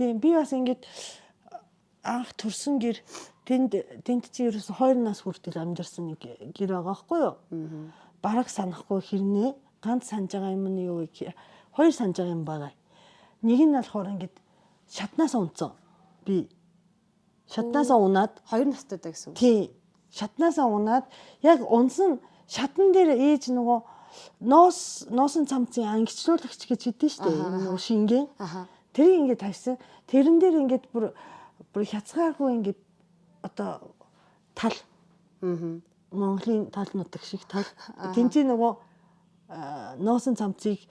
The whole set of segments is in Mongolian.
Тийм би бас ингэж анх төрсөн гэр тэнд чи ерөөсө 2 нас хүртэл амьдарсан нэг гэр байгаа байхгүй юу? Бараг санахгүй хэрнээ ганц санаж байгаа юм нь юу вэ? 2 санаж байгаа юм байгаа. Нэг нь болохоор ингэж шатнаас унтсан. Би шатнаасаа унаад 2 настайдаа гэсэн үг. Тий. Шатнаасаа унаад яг унсан шатан дээр ээж нөгөө нуусан цамцын ангичлуулагч гэж хэдэн штэ нөгөө шингэн. Тэрийг ингээд тавьсан. Тэрэн дээр ингээд бүр хязгааргүй ингээд одоо тал. Монголын тал нутаг шиг тал. Тэнцээ нөгөө нуусан цамцыг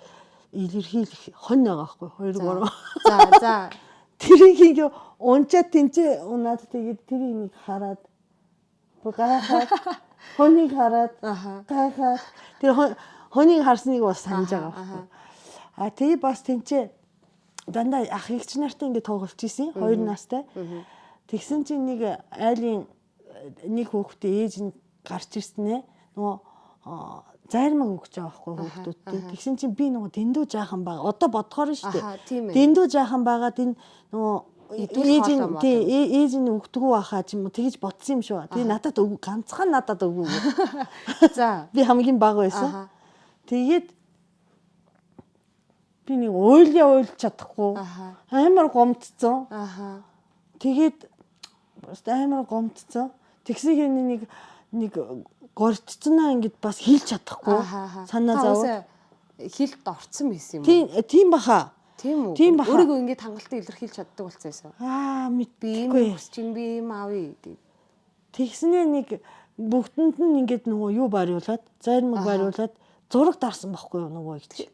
илэрхийлэх хонь байгаа байхгүй 2 3. За. Тэрийг ингээ унчаад тэнцээ унаад тэгээд тэрийг нэг хараад гарахад хоныг хараад гайхаад тэр хоныг харсныг бас санаж байгаа байхгүй. Тэгээ бас тэнцээ дандаа ах эгч нартай ингээ тоглож исэн 2 настай. Тэгсэн чинь нэг айлын нэг хүүхдээ ээж нь гарч ирсэн нөгөө зармаг өгч байгаа байхгүй хүүхдүүдтэй. Тэгсэн чинь би нөгөө дэндүү жаахан байгаа. Одоо бодохоор шүү дээ. Дэндүү жаахан байгаад энэ нөгөө ээж нь өгдөггүй байхаа ч юм уу тэгэж бодсон юм шүү. Тэгээ надад ганцхан надад өгөө. За. Би хамгийн бага байсан. Тэгээд би нэг ойлж чадахгүй. Амар гомдсон. Тэгээд амар гомдсон. Тэгсэн хэрнээ нэг горццнаа ингэж бас хэлж чадахгүй. Санаа зовоо. Хилд орцсон байсан юм уу? Тийм баха. Тийм үү? Тийм баха. Өөрийгөө ингэж хангалттай илэрхийлж чаддаг болцсон юм. Мэдгүй. Би юм аавь. Тэгснээ нэг бүгдэнд нь ингэж нөгөө юу бариулаад, зармаг бариулаад зураг дарсан байхгүй юу нөгөө гэж.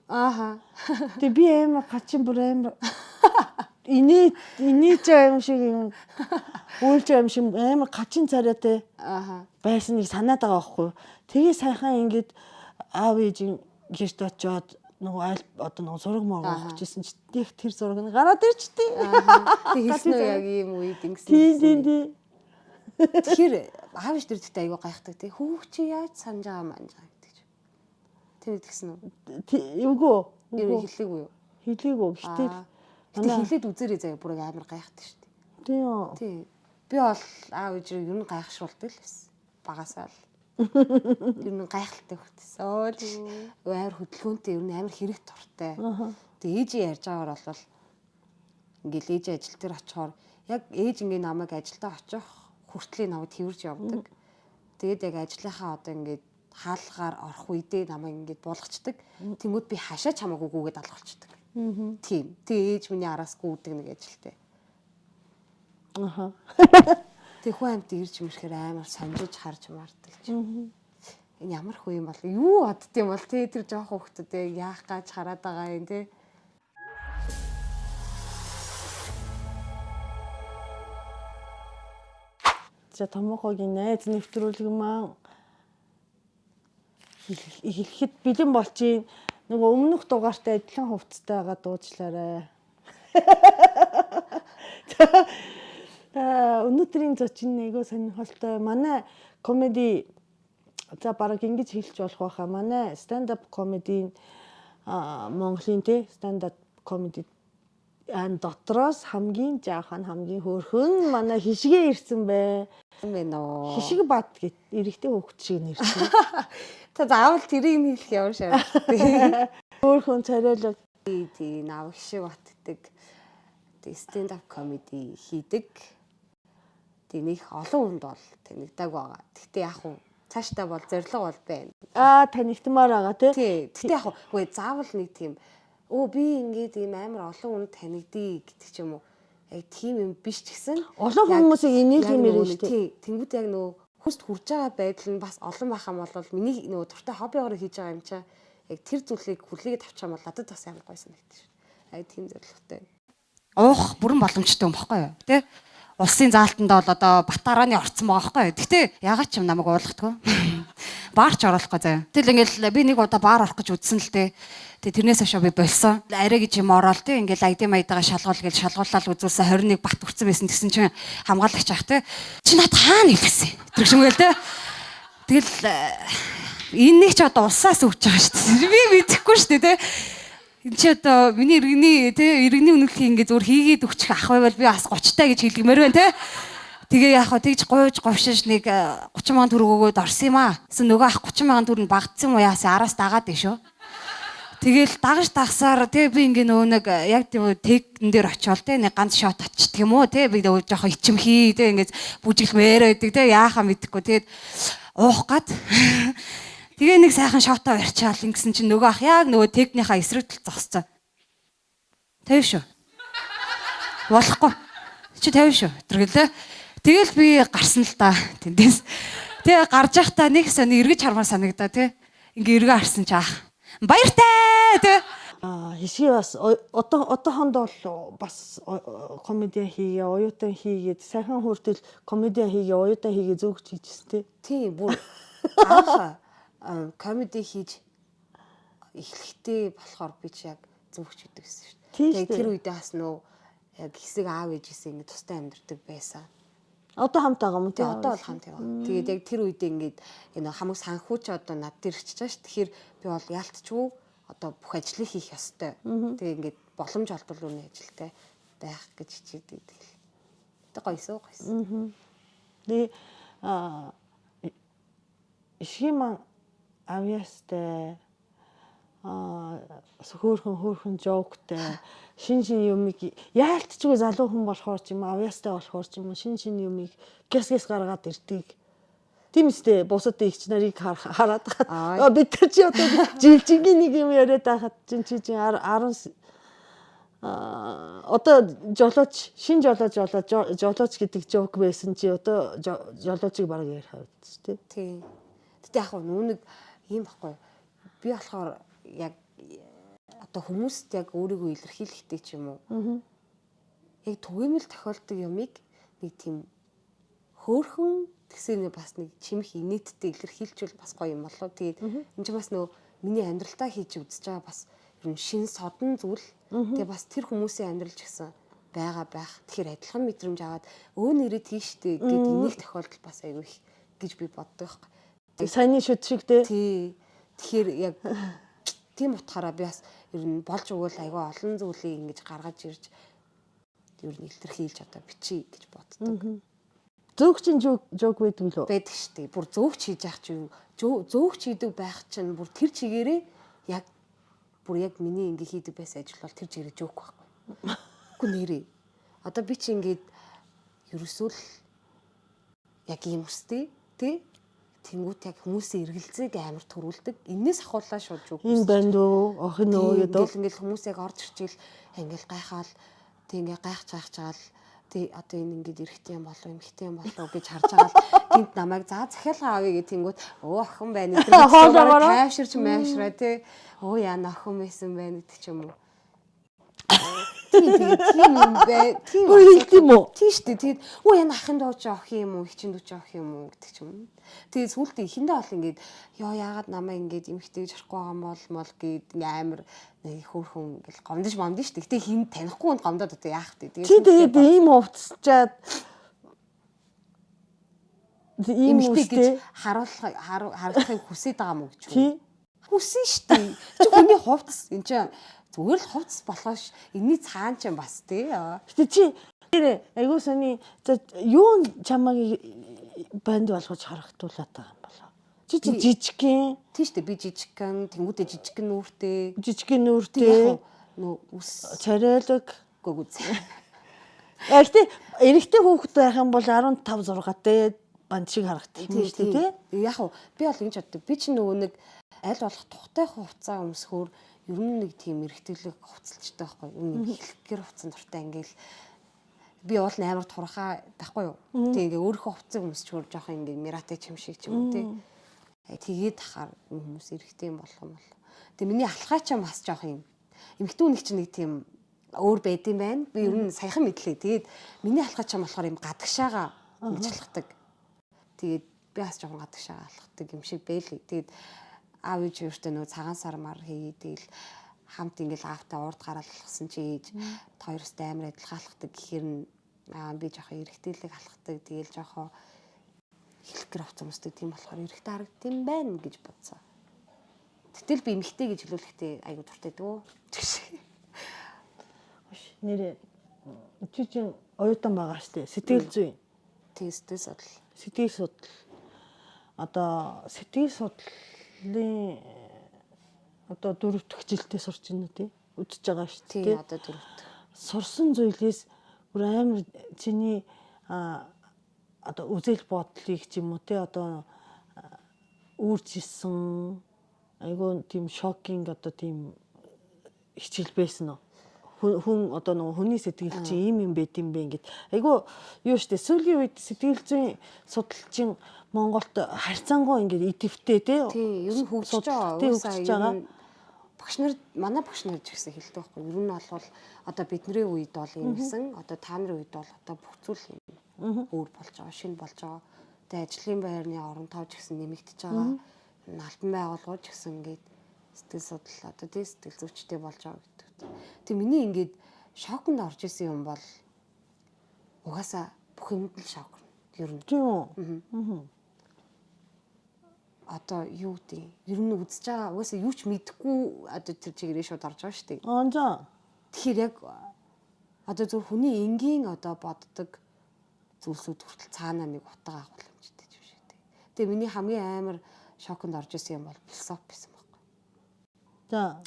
Тэг би амар гачин бүр амар инээж юм шиг юм үйлж юм шиг амар гачин царайтай байсан нэг санаад байгаа байхгүй. Тэгээ сайхан ингэж аав ээж гэрт очиод нөгөө одоо нөгөө зураг моргох гэжсэн чи тэр зураг нь гараад ирчтэй. Тэг хэлсэн үү яг ийм үед ингэсэн. Тийм. Тэгэхээр аав ээж тэр дэхтэй айгүй гайхдаг тий. Хүүхд чи яаж санаж байгаа маань гэдэг. Тэнд тэгсэн үү? Эвгүй. Хэлээгүй юу? Хэлээгүй. Гэтэл хэлээд үзээрэй заяа бүр амар гайхдаг шүү дээ. Тийм. Би бол аав ээж ер нь гайхшруулдаг л байсан. Багасаа л. Ер нь гайхалтай хөлтсөн. Амар хөдөлгөөнтэй ер нь амар хэрэг туртай. Тэгээ ээжийн ярьж байгаагаар бол ингээл ээж ажил дээр очихоор яг ээж ингээ намайг ажилдаа очих хүртлийн намайг тэрвэрж явдаг. Тэгээд яг ажлынхаа одоо ингээд хаалгаар орох үедээ намайг ингээд буулгачдаг. Тэнгүүд би хашаа чамаагүй гүгээд алгалчдаг. Тийм. Тэгээ ээж миний араас гүйдэг нэг ажилтай. Тэг хүн амт ирж мэрхээр амар санжиж харж мардаг чинь. Энэ ямар хөө юм бол юу бодд юм бол тэр жоох хүүхдүүдээ яах гэж хараад байгаа юм те. За томоохогийн найз нэвтрүүлэг маань хэлэхэд бэлэн болчих. Нөгөө өмнөх дугаартай адилхан хувцастай байгаа дуучлаарай. Өнөөдрийн зочин айгуу сонирхолтой. Манай комеди за бараг ингэж хэлж болох байхаа. Манай stand up comedy Монголын те stand up comedy дотроос хамгийн жаахан хамгийн хөөрхөн манай хишгээ ирсэн бай. Хишиг бат гэт эрэгтэй хүүхэд шиг нэрсэн. Та заавал тэрийг хэлэх ямар шаардлага. Хөөрхөн царайлаг тий нав хишиг батдаг. Stand up comedy хийдэг. Тэнийг олон хүнд бол танигдаг байгаа. Гэхдээ яг уу цаашдаа бол зорилго бол байна. Танигдмаар байгаа тий. Гэхдээ яг уу заавал нэг тийм би ингээд ийм амар олон хүнд танигдъя гэдэг ч юм уу. Яг тийм юм биш ч гэсэн олон хүмүүсийг инээлгэмээр шүү дээ. Тий. Тэнгүүд яг нөгөө хүст хурж байгаа байдал нь бас олон байх юм бол миний нөгөө туртай хоббигоор хийж байгаа юм чаа. Яг тэр зүйлийг хүлээгээд авчих юм бол надад бас амар гой санагдаж шүү. Тийм зорилготой. Уух бүрэн боломжтой юм баггүй юу? Тэ? Улсын заалтанд бол одоо Батарааны орцсон байгаа байхгүй юу? Гэтэ ягаад ч юм намайг уулгахгүй. Баарч оруулахгүй заяа. Тэгэл ингээл би нэг удаа баар орох гэж үзсэн л дээ. Тэгээ тэрнээс хойш би болсон. Арай гэж юм ороод тэ ингээл айди майдагаа шалгуул гэж шалгууллал үзүүлсэн 21 бат үрцэн байсан гэсэн чинь хамгаалагч ах тэ. Чи над хаана илгэсэн? Тэр шимгээл тэ. Тэгэл энэний ч одоо улсаас өгч байгаа шүү дээ. Би мэдэхгүй шүү дээ тэ. энэ ч одоо миний иргэний үнэлгээ ингээд зүгээр хийгээд өгчих ах байвал би бас 30 таа гэж хэлгмээр байна те. Тэгээ яг хаа тэгж гуйж говшиж нэг 30 мянган төгрөг өгөөд орсон юм аа. Гэсэн нөгөө ах 30 мянган төгрөг багдсан юм уу яасан араас дагаад биш үү. Тэгэл дагаж дагсаар тэгээ би ингээ нөгөө нэг яг тийм тегн дээр очиол те нэг ганц шот очдөг юм уу те би нөгөө жоохон ичимхий те ингээд бүжиглмээр байдаг те яахаа мэдэхгүй тэгээд уух гад тэгээ нэг сайхан шотоо барьчаал ингэсэн чинь нөгөө ах яг нөгөө тегнийхаа эсрэг тал зогсцоо. 50 шүү. Болохгүй. Чи 50 шүү. Тэргэлээ. Тэгэл би гарсан л та тэндээс. Тэгээ гарч явахдаа нэг сони эргэж хармаар санагдаа тий. Ингээ эргэж харсан чи ах. Баяртай тий. Хишги бас одоохондоо бас комеди хийгээ, оюутан хийгээд сайхан хүртэл комеди хийгээ, оюутан хийгээ зөвгч хийжсэн тий. Тийм бүр анх комеди хийж эхлэхдээ болохоор би ч яг зөвгч хийдэг гэсэн шүү дээ. Тэгээ тэр үедээ бас нөө яг хэсэг аав ээжээсээ ингэ тустай амьдэрдэг байсан. Одоо хамтаа юм тий. Одоо бол хамт яваа. Тэгээд яг тэр үедээ ингээд энэ хамаг санхүүч одоо над дээр ирчихэж байгаа ш. Тэгэхээр би бол яалтчгүй одоо бүх ажлыг хийх ёстой. Тэгээ ингээд боломж олбол үнэ ажилтай байх гэж хичээдэг. Тэ гойсоо. Тэгээ ишгиман авьяастай хөөхөн жооктай шин юмыг яалтчгүй залуу хүн болохоор ч юм авьяастай болохоор ч юм шин юмыг гэс гаргаад ирдэг. Тийм үстэй бусад ихч нарыг хараад бид нар чи одоо жилжингийн нэг юм яриад байхад чи 10 одоо шин жолооч гэдэг жоок байсан чи одоо жолоочийг бараг ярих хэвчээ тий. Тийм. Тэгтээ яг нүг ийм баггүй. Би болохоор яг одоо хүмүүст яг өөрийгөө илэрхийлэхдээ ч юм уу. Яг түгээмэл тохиолдог юмыг нэг тийм хөөхөн тэгсээ бас нэг чимэх инээдтэй илэрхийлжүүл бас гоё юм болоо. Тэгээд энэ ч бас нөгөө миний амьдралтаа хийж үзэж байгаа бас ер нь шин содон зүйл. Тэгээ бас тэр хүмүүсийн амьдралч гэсэн байгаа байх. Тэгэхээр адилхан мэдрэмж аваад өө нэрээ тийштэй гэд энийг тохиолдол бас айгүй их гэж би боддог байхгүй. Саяны шүд шиг дээ. Тий. Тэгэхээр яг тийм утгаараа би бас ер нь болж өгөөл айгүй олон зүйлийг ингэж гаргаж ирж ер нь илэрхийлж одоо бичиж гэж боддог. Зөөгчийн жог байдаг лөө. Байдаг шүү дээ. Бүр зөөгч хийж явах чи зөөгч хийдэг байх чинь бүр тэр чигээрээ яг миний ингээ хийдэг байсан ажил бол тэр чигээрээ жоок байхгүй. Үгүй нэрээ. Одоо би чи ингээд ерөөсөө л яг юм өстэй тий. Тэнгүүт яг хүмүүсийн эргэлзээг амар төрүүлдэг. Иннээс ахуулаа шууд жоок. Энэ банд уу? Охин уу гэдэг. Ингээл хүмүүс яг орж ирчихэл ингээл гайхаал тий ингээ гайхаж тий одоо энэ ингээд эрэгтэй юм болов эмэгтэй юм болов гэж харж байгаа л гинт намайг за захиалгаа авъя гэх тэнгүүт охин байна гэдэг тайвширч маашраа тий яана охин байсан байна гэдэг ч юм уу. Тийм юм бэ. Тийм хэлдэм үү? Тийм шүү дээ. Тэгээд яана ахын дооч авах юм уу, хичин дүүч авах юм уу гэдэг ч юм. Тэгээд сүултээ ихэндээ бол ингээд яагаад намайг ингээд эмэгтэй гэж харахгүй байгаа юм бол гээд амар нэг хөөхөн ингээл гомдож шүү дээ. Гэтэ хин танихгүй хүнд гомдоод одоо яах вэ? Тэгээд ийм хувцчаад ийм үстэй харуулахыг хүсэж байгаа мó гэж. Тий. Хүсэн шүү дээ. Чи хүний хувцс энэ чинь зүгээр л хувцс болохоос энэний цаан ч бас тий. Гэтэ чи айгуу сони юу чамайг банд болгож харагдуулаад байгаа юм болоо. Чи жижигхэн. Тийш дээ би жижигхэн, тэнгуүдээ жижигхэн нүүртэй. Жижигхэн нүүртэй. Нөө ус царайлаг гүгүз. Гэтэ эрэгтэй хүүхэд байх юм бол 15 6-тай банд шиг харагдах юм шүү дээ тий. Яг уу би бол ингэж боддог. Би чи нөгөө нэг аль болох тухтай хувцас өмсөхөөр ер нь нэг тийм эрэгтэйлэг хувцалчтай байхгүй юу? Хэлэхгэр хувцсан дуртай ингээл би уул амар турхаа тахгүй юу? Тэг ингээ өөрийнхөө хувцсыг өмсчгөр жоох ингээ мирате чим шиг ч юм уу тий. Тэгээд тахаар хүмүүс эрэгтэй юм болох юм бол. Тэг миний алхаа ч бас жоох юм. Эмэгтэй нэг чинь нэг тийм өөр байд юм байна. Би ер нь саяхан мэдлээ. Тэгээд миний алхаа ч болохоор юм гадагшаага ингэж алхдаг. Тэгээд би бас жоохон гадагшаага алхдаг юм шиг байлээ. Тэгээд аав ээж өөртөө нөгөө цагаан сармаар хийгээд тэгэл хамт ингээл аавтаа урд гараал алхсан чи ээж хоёростой амар адилхан алхдаг гэхээр би жоохон эрэгтэйлэг алхдаг тэгэл жоохон хэлэх гэр хувцас өмсдөг тийм болохоор эрэгтэй харагдсан байна гэж бодсон. Гэтэл би эмэгтэй гэж хэлүүлэхдээ айгу дуртай дөө. Нэрээ чи чинь оюутан байгаа штэ. Сэтгэл зүй. Тий, сэтгэл судлал. Сэтгэл судлал. Одоо сэтгэл судлалын одоо 4 дахь жилдээ сурч байна тий. Үдчихэж байгаа шүү дээ. Тий, одоо 4 дахь. Сурсан зүйлээс бүр амар чиний одоо үзэл бодлыг ч юм уу тий одоо үүрчилсэн айгүй тийм шокинг одоо тийм хичээл байсан уу? Хүн одоо нөгөө хүний сэтгэл чи ийм юм байт юм бэ ингээд айгүй юу штэ сүүлийн үед сэтгэл зүйн судлалчин Монголд харьцангуй ингээд идэвхтэй тий ер нь хөгжиж байгаа. Тий хөгжиж байгаа. Багш нар манай багш нар ч гэсэн хэлдэг байхгүй. Ер нь бол одоо бидний үед бол юмсэн одоо та нарын үед бол одоо бүх зүйл юм өөр болж байгаа, шинэ болж байгаа. Тэгээ ажлын байрны орон тоо ч гэсэн нэмэгдэж байгаа. Албан байгууллагууд ч гэсэн ингээд сэтгэл судлал одоо тий сэтгэл зүйчтэй болж байгаа гэдэг. Тэг миний ингээд шоконд орж исэн юм бол угаасаа бүх юмд л шок. Ер нь. Тийм. Одоо юу гэдэг ер нь үзэж байгаа угаасаа юу ч мэдэхгүй одоо тэр чигээрээ шууд орж байгаа шүү дээ. За. Тэгэхээр яг одоо зөв хүний энгийн одоо боддог зүйлсүүд хүртэл цаанаа нэг утга авах боломжтой юм шиг дээ. Тэгээ миний хамгийн амар шоконд орж исэн юм бол философи байсан байхгүй. За.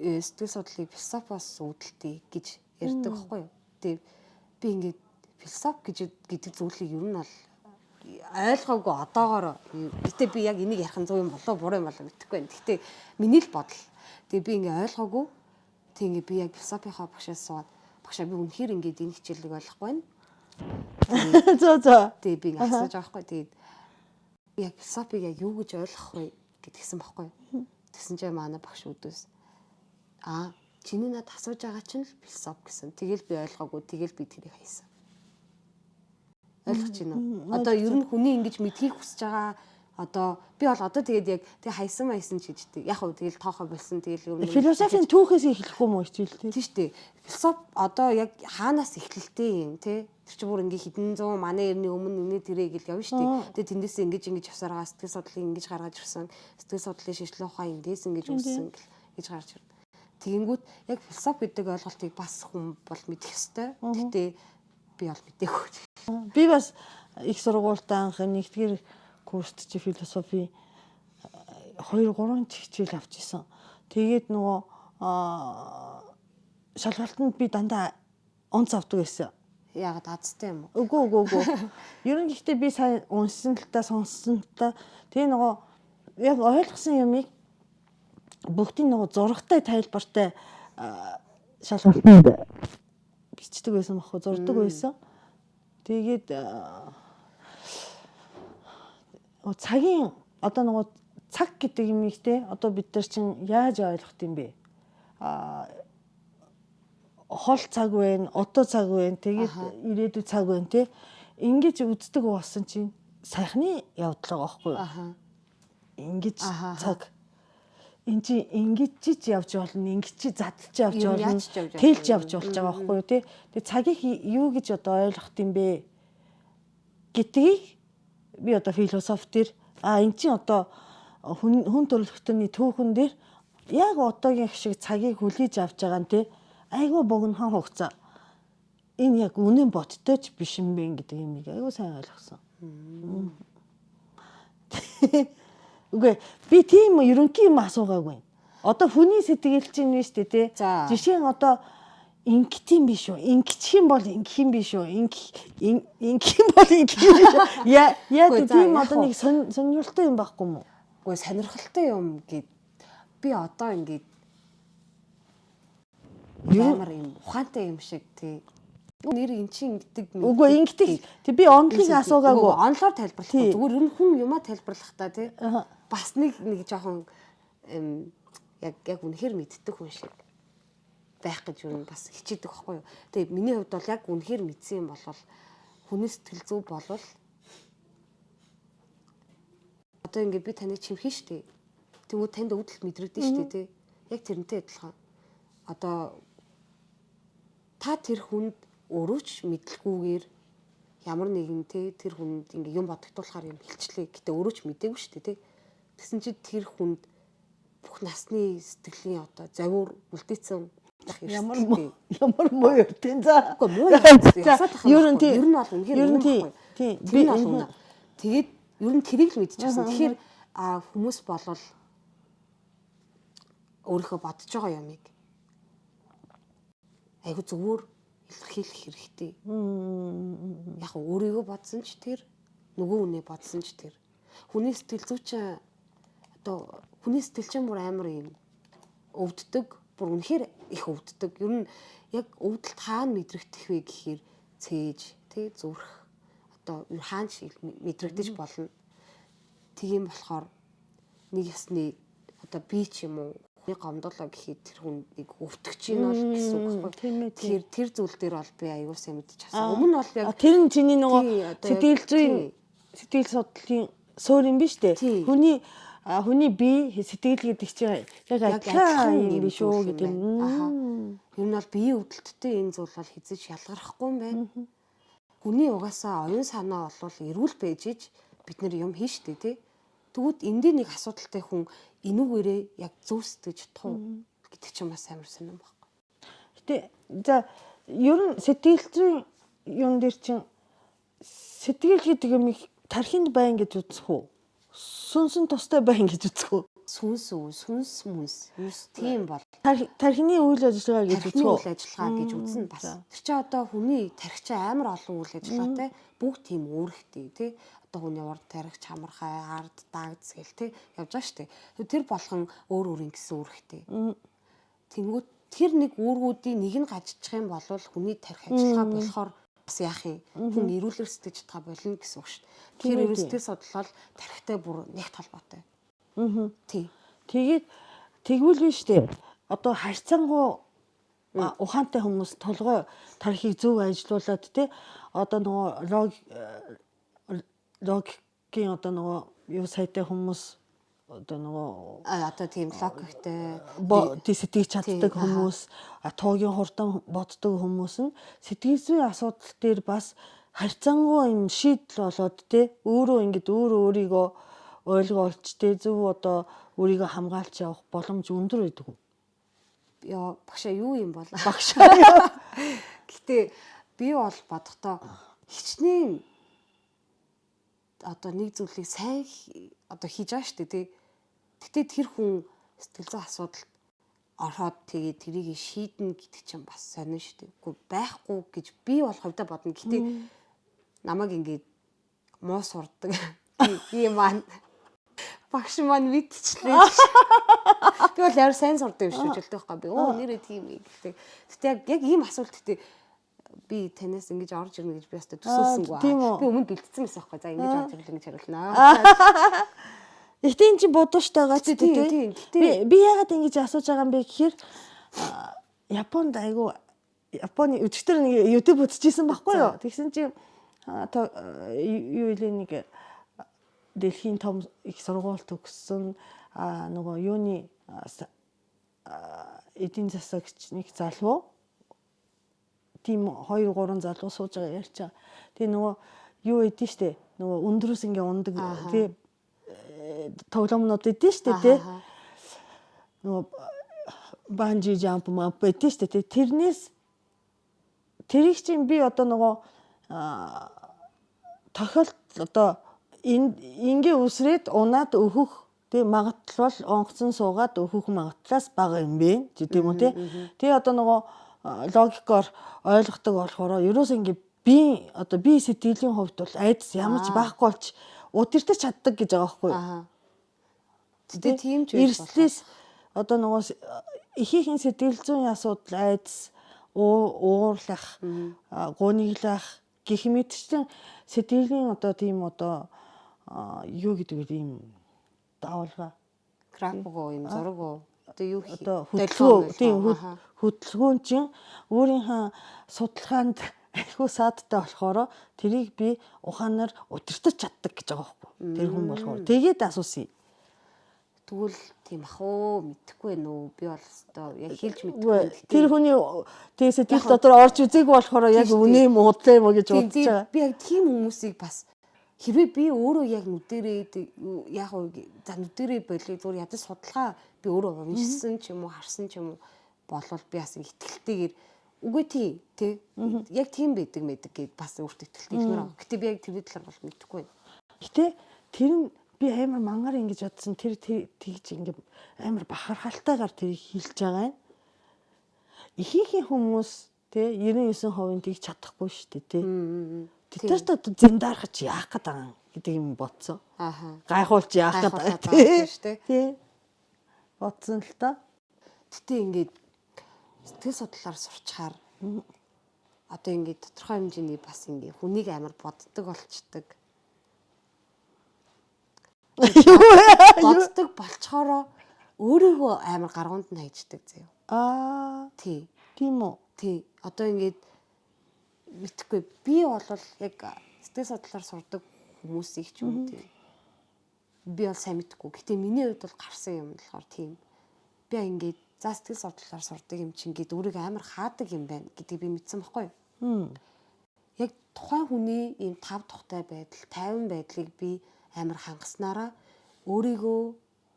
Сэтгэл судлалыг философиос үүдэлтэй гэж ярьдаг байхгүй юу? Тэгээ би ингээд философи гэдэг зүйлийг ер нь бол ойлгоогүй одоогоор гэтээ би яг энийг ярих нь зөв юм болоо буруу юм болоо мэдэхгүй байна. Гэтээ миний л бодол. Тэгээ би ингээ ойлгоогүй. Тэг ингээ би яг философийнхаа багшаас суугаад багшаа би үнэхээр ингээд энэ хичээлийг ойлгохгүй байна. За. Тэгээ би ингээ асууж байгаа байхгүй. Тэгээд яг философиг яг юу гэж ойлгох вэ гэдгийгсэн байхгүй. Тэгсэн чинь манай багш өдөөс чиний надад асууж байгаа чинь л философи гэсэн. Тэгэл би ойлгоогүй. Тэгэл би тэрийг хайсан. Ойлгож байна уу? Одоо ер нь хүний ингэж мэдхийг хүсэж байгаа одоо би бол одоо тэгээд яг тэг хайсан ч гэжтэй. Яг уу тэгэл тоохоо болсон тэгэл ер нь философийн түүхээс эхлэхгүй мó хичээл тий. Тийм шүү дээ. Философи одоо яг хаанаас эхлэлтэй юм тий? Тэр чи бүр ингээ хэдэн зуун манай эртний өмнө үнэ тэрэ гэл явна шүү дээ. Тэгээд тэндээс ингэж явсараа сэтгэл судлалыг ингэж гаргаж ирсэн. Сэтгэл судлалын шийдлэн ухаан эндээс ингэж үүссэн гэж гарч ирнэ. Тэгэнгүүт яг философи гэдэг ойлголтыг бас хүн бол мэдэх ёстой. Гэтэ би бол мэдээгүй. Би бас их сургуультай анх нэгдүгээр курст чи философи 2-3 хичээл авч исэн. Тэгээд нөгөө шалгалтанд би дандаа онц авдаг байсан. Яагаад азтай юм уу? Үгүй. Ер нь гэхдээ би сайн уншсан л та сонссон л та. Тэгээ нөгөө яг ойлгосон юмыг бүгдийн нөгөө зурагтай тайлбартай шалгалтанд бичдэг байсан баггүй зурдаг байсан. Тэгээд цагийн одоо нөгөө цаг гэдэг юмыг те одоо бид нар чинь яаж ойлгох юм бэ? Хол цаг байна, одоо цаг байна, тэгээд ирээдүйн цаг байна те. Ингэж үздэг болсон чинь сайхны явдал байгаа байхгүй юу? Ингэж цаг энэ чи ингэж ч явж болно, ингэж чи задч явж болно, тэлж явж болж байгаа байхгүй юу те. Тэгээ цагийг юу гэж одоо ойлгох юм бэ гэдгийг би одоо философи дээр эн чинь одоо хүн төрөлхтөний түүхэн дээр яг одоогийн шиг цагийг хүлээж авч байгаа нь те айгүй богинохон хугацаа энэ яг үнэн бодтой ч биш юм бэ гэдэг юмыг айгүй сайн ойлгосон. Үгүй би тийм ерөнхий юм асуугаагүй. Одоо хүний сэтгэл чинь нь шүү дээ тий. Жишээ нь одоо ингэх юм биш үү? Ингэчих юм бол ингэх юм биш үү? Ингэх юм бол ингэх юм биш үү? Яа тийм одоо нэг сонирхолтой юм байхгүй юу? Үгүй сонирхолтой юм гэд би одоо ингээд ямар юм ухаантай юм шиг тий. Нэр эн чинь ингэдэг. Үгүй ингэдэг. Тэг би онлыг асуугаагүй. Онлоор тайлбарлахгүй. Зүгээр ер нь хүн юмаа тайлбарлах та тий. Бас нэг жоохон яг үнэхээр мэддэг хүн шиг байх гэж юу бас хичээдэг байхгүй юу. Тэгээ миний хувьд бол яг үнэхээр мэдсэн юм бол хүний сэтгэл зүй болвол одоо ингээд би таныг чимхэн штэ. Тэгвэл танд өвдөлт мэдрэгдэн штэ тий. Яг тэрнтэй адилхан. Одоо та тэр хүнд өөрөө ч мэдлгүйгээр ямар нэгэн тий тэр хүнд ингээ юм бодогдуулахаар юм хэлчлээ. Гэтэ өөрөө ч мэдээгүй штэ тий. Тэгсэн чи тэр хүнд бүх насны сэтгэлийн одоо завиур үлдээсэн ямар муу ертийн за. Үгүй муу ясаад ер нь ер нь бол үнэхээр ер нь би бол үнэ. Тэгээд ер нь тэрийг л мэдчихсэн. Тэгэхээр хүмүүс болвол өөрийнхөө бодож байгаа юмыг айгу зүгээр илэрхийлэх хэрэгтэй. Яг өөрийгөө бодсон ч тэр нөгөө хүнээ бодсон ч тэр хүний сэтгэл зүйч одоо хүний сэтгэл чинь бүр амар юм өвддөг, бүр үнэхээр их өвддөг. Ер нь яг өвдөлт хаана мэдрэгдэх вэ гэхээр цээж, тий зүрх одоо хаана ч мэдрэгдэж болно. Тийм болохоор нэг ясны одоо би ч юм уу хүний гомдолоо гэхэд тэр хүнийг өвтгөж ийн бол гэсэн үг байхгүй. Тэгэхээр тэр зүйл дээр бол би аягүй сайн мэдчих авсан. Өмнө нь бол яг тэр нь чиний нөгөө сэтгэл зүйн сэтгэл судлалын суурь юм биш үү? Хүний бие сэтгэл гэдэг чинь яг адилхан юм биш үү гэдэг юм. Ер нь бол биеийн өвдөлттэй энэ зүйл бол хизэж ялгархгүй юм байна. Хүний угаасаа оюун санаа болвол эрүүл байж иж бид нар юм хийн штэ тий. Тэгвэл эндээ нэг асуудалтай хүн энүүгээрээ яг зөв сэтгэж чадах уу гэдэг чинь бас амар сонирм байхгүй. Гэтэ за ер нь сэтгэл зүйн юм дээр чинь сэтгэл гэдэг юм их тархинд байн гэж үзэх үү? Сүнсэн тустай байн гэж үзэх үү? Сүнс тийм бол тархины үйл ажиллагаа гэж үзэх үү? Үйл ажиллагаа гэж үзнэ бас. Тэр чинь одоо хүний тархич амар олон үйл ажиллагаатай бүгд тийм өөрхтэй тий. Одоо хүний урд тархич, хамархай, ард, дагц гэл тий явж байгаа штэ. Тэр болгон өөр өөрийн гэсэн үүрэгтэй. Тэнгүүд тэр нэг үүргүүдийн нэг нь гажчих юм бол хүний тархи ажиллагаа болохоор бас яах юм? Хүн эрүүлэр сэтгэж чадгаа болно гэсэн үг шүү дээ. Тэгэхээр эрүүл сэтгэл судлал тархитай бүр нэгт холбоотой. Тий. Тэгээд тэгвэл биш үү? Одоо харьцангуй ухаантай хүмүүс толгой тархийг зөв ажилуулад тий одоо нөгөө логикийн одоо нөгөө юу сайтай хүмүүс одоо нөгөө одоо тийм логиктэй сэтгэж чаддаг хүмүүс туугийн хурдан боддог хүмүүс нь сэтгэл зүйн асуудал дээр бас харьцангуй юм шийдэл болоод тий өөрөө ингэж өөрийгөө ойлгоолч тий зөв одоо өөрийгөө хамгаалж явах боломж өндөр байдаг уу? Яа багшаа юу юм бол багшаа. Гэтэ би бол бодохдоо хичнээн одоо нэг зүйлийг сайн одоо хийж байгаа шүү дээ тий. Гэтэ тэр хүн сэтгэл зүйн асуудалд ороод тэгээд тэрийг шийднэ гэдэг чинь бас сонин шүү дээ. Үгүй байхгүй гэж би бол хувьдаа бодно. Гэтэ намайг ингээд муу сурдаг юм маань багш маань мэдчихлээ. Би бол яар сайн сурдаг юм шүү дээ байхгүй. Би нэрээ тийм юм гэдэг. Гэтэ яг ийм асуулт гэдэг би танаас ингэж орж ирнэ гэж би өстө төсөөлсөнгүй. Би өмнө бэлдсэн байсан байхгүй. За ингэж орж ирлээ гэж хариулнаа. Ихтэй эн чинь бодвоштой байгаа ч тийм. Би яагаад ингэж асууж байгаа юм бэ гэхээр Японд айгу Японы өчтөр нэг YouTube үзчихсэн байхгүй юу? Тэгсэн чинь юу илээ нэг Дэлхийн том их сургуульд төгссөн нөгөө юуны эдийн засагч нэг залуу тийм 2 3 залуу сууж байгаа ярьж байгаа. Тэгээ нөгөө юу эдэн штэ нөгөө өндрөөс ингээ ундаг тий тоглоомнууд эдэн штэ тий нөгөө банжи жамп мап эдэн штэ тий тэрийг чинь би одоо нөгөө тохиолдол одоо ингээ үсрээд унаад өөхөх тий магадлал онгоцон суугаад өөхөх магадлалаас бага юм бэ тийм үү тий. Тэгээ одоо нөгөө логикоор ойлгодог болохоор ерөөсөө ингээ би сэтгэлийн хувьд бол айдас ямар ч байхгүй болж удирдах чаддаг гэж байгаа байхгүй юу. Тэгээ тийм ч эрслээс одоо нөгөө ихийнх сэтгэл зүйн асуудал айдас уурлах гуниглах гэх мэтчлэн сэтгэлийн одоо тийм одоо юу гэдэг вэ ийм даавалга график юм зураг одоо юу одоо хөдөлгөөн чинь өөрийнхөө судалгаанд айхуу саадтай болохоор тэрийг би ухаанаар удирдах чаддаг гэж байгаа байхгүй. Тэр хүн болохоор тэгээд асуусан. Тэгвэл тийм ах уу мэдэхгүй нөө би бол одоо яг хэлж мэдэхгүй. Тэр хүний тэгээ сэтгэл дотор орж үзээгүй болохоор яг үнэ юм уу худлаа юм уу гэж бодож байгаа. Би яг тийм хүмүүсийг бас хэрвээ би өөрөө яг нүдэрээ яг за нүдэрээ болоо зүгээр ядаж судалгаа би өөрөө уншсан ч юм уу харсан ч юм уу болвол би бас итгэлтэйгээр үгүй тий яг тийм байдаг мэдэг гэд бас өөртөө итгэлтэй хэлмээр байгаа. Гэтэ би яг тэр талаар бол мэдэхгүй байна. Гэтэ тэр нь би амар мангар ингэж бодсон тэр тэгж ингэ амар бахархалтайгаар тэрийг хэлж байгаа юм. Ихэнх хүмүүс тий 99% тэгж чадахгүй шүү дээ тий. Тэдэрт одоо зэндархаж яах гээд байгаа гэдэг юм бодсон. Гайхуулж яах гээд байгаа тий. Бодсон л та. Гэтэ ингээд сэтгэл судлаар сурчхаар одоо ингээд тодорхой хэмжээний бас ингээд хүнийг амар боддог болчдөг. Боддог болчхороо өөрийгөө амар гаргуунд нь хайждаг заяа. Тий. Тийм үү? Тий. Одоо ингээд мэдхгүй би бол яг сэтгэл судлаар сурдаг хүмүүсийг ч юм уу тий. Би бол сайн мэдхгүй. Гэтэ миний хувьд бол гарсан юм болохоор тийм. Би ингээд за сэтгэл судлаар сурдаг юм чинь гээд өөрийгөө амар хаадаг юм байна гэдгийг би мэдсэн байхгүй юу? Яг тухайн хүний ийм тав тухтай байдал, тайван байдлыг би амар хангаснараа өөрийгөө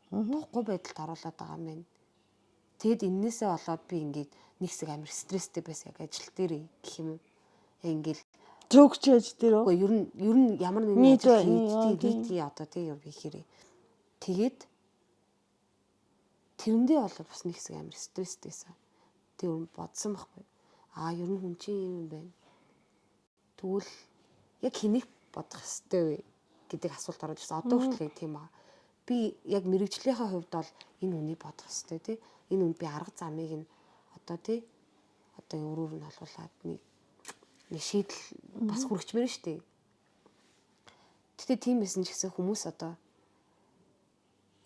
тухгүй байдалд оруулаад байгаа юм байна. Тэгэд эннээсээ болоод би ингээд нэг хэсэг амар стресстэй байсан яг ажил дээр гэх юм уу. Ингээд зүгч ээж дээр үү? Үгүй ер нь ямар нэгэн ажил хийдий одоо тий юу хийхэрээ. Тэгээд тэрэндээ бол бас нэг хэсэг амар стресстэйсэн. Тэг өөр бодсон байхгүй. Ер нь хүн чинь юм байна. Тэгвэл яг хэнийг бодох хэвтэй вэ гэдэг асуулт орж ирсэн. Одоо хүртэл тийм аа. Би яг мэрэгжлийнхаа хувьд бол энэ үнийг бодох хэвтэй тий. Энэ үнд би арга замыг нь одоо тий одоо өөрөөр нь олуулаад нэг шийдэл бас хүрчмээр шүү дээ. Гэтэ тийм байсан ч гэсэн хүмүүс одоо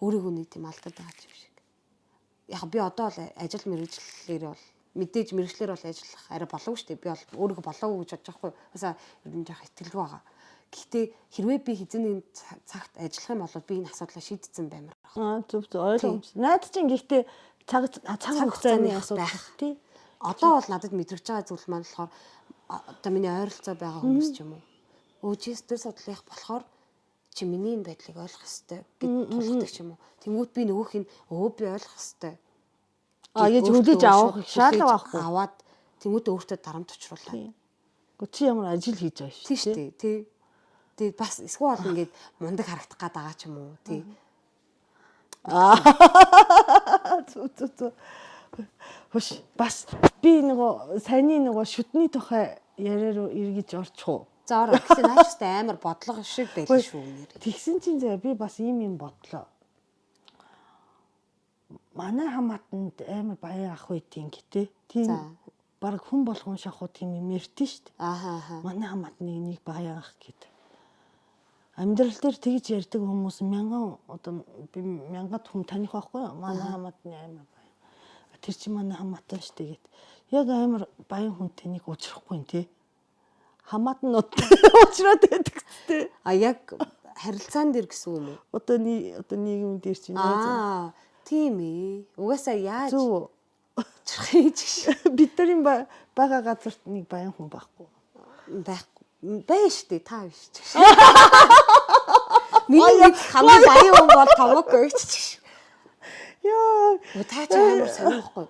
өөрийгөө нэг тийм алдаад байгаа юм шиг. Яг би одоо бол ажил мэргэжлэр бол мэдээж мэргэжлэр бол ажиллах арай болов шүү дээ. Би бол өөрийгөө болоогүй гэж бодож байхгүй. Басаа ер нь яах итгэлгүй байгаа. Гэхдээ хэрвээ би хэзээ цагт ажиллах юм бол би энэ асуудлаа шийдсэн баймар байна. Зөв ойлгомжтой. Наад чинь гэхдээ цаг хугацааны асуудал байх тий. Одоо бол надад мэдрэгч байгаа зүйл маань болохоор одоо миний ойролцоо байгаа хүмүүс ч юм уу. Өөжөөстэй судлах болохоор чи миний энэ байдлыг ойлгох ёстой гэж тулгадаг ч юм уу. Тэнгүүт би нөгөөх нь би ойлгох ёстой. Яаж хүлээж авах шаардлага байхгүй. Аваад тэнгүүт өөртөө дарамт учруулаа. Гэхдээ чи ямар ажил хийж байгаа шүү. Тий шүү дээ. Тий. Тэгээд бас эсвэл ингээд мундаг харагдах гээд байгаа ч юм уу. Тий. Зү. Хөш бас би нөгөө саяны нөгөө шүдний тухай яриа руу эргэж орчих уу. За ороо гэсэн наачтай амар бодлого шиг байлаа шүү нэр. Тэгсэн чинь заа би бас юм бодлоо. Манай хамаатанд амар баян ах байдгийн гэдэг. Тийм баг хүн болгон шахуу тийм юм ярьдэн шүү дээ. Манай хамаатны нэг баян ах гэдэг. Амьдрал дээр тэгж ярьдаг хүмүүс мянгад хүн таних байхгүй юу? Манай хамаатны амар баян. Тэр чинь манай хамаатан шүү дээ гэд. Яг амар баян хүнтэй нэг уулзрахгүй тий. Хамаатнууд уулзраад байдаг тий. Яг харилцаан дээр гэсэн үг юм уу? Одоо нийгэм дээр чинь тийм ээ. Угаасаа яаж зүг бид нарын бага газарт нэг баян хүн байхгүй. Байна шүү дээ та биш ч. Миний хамгийн баян хүн бол Томоко ч. Яа, та ч амар сонихгүй.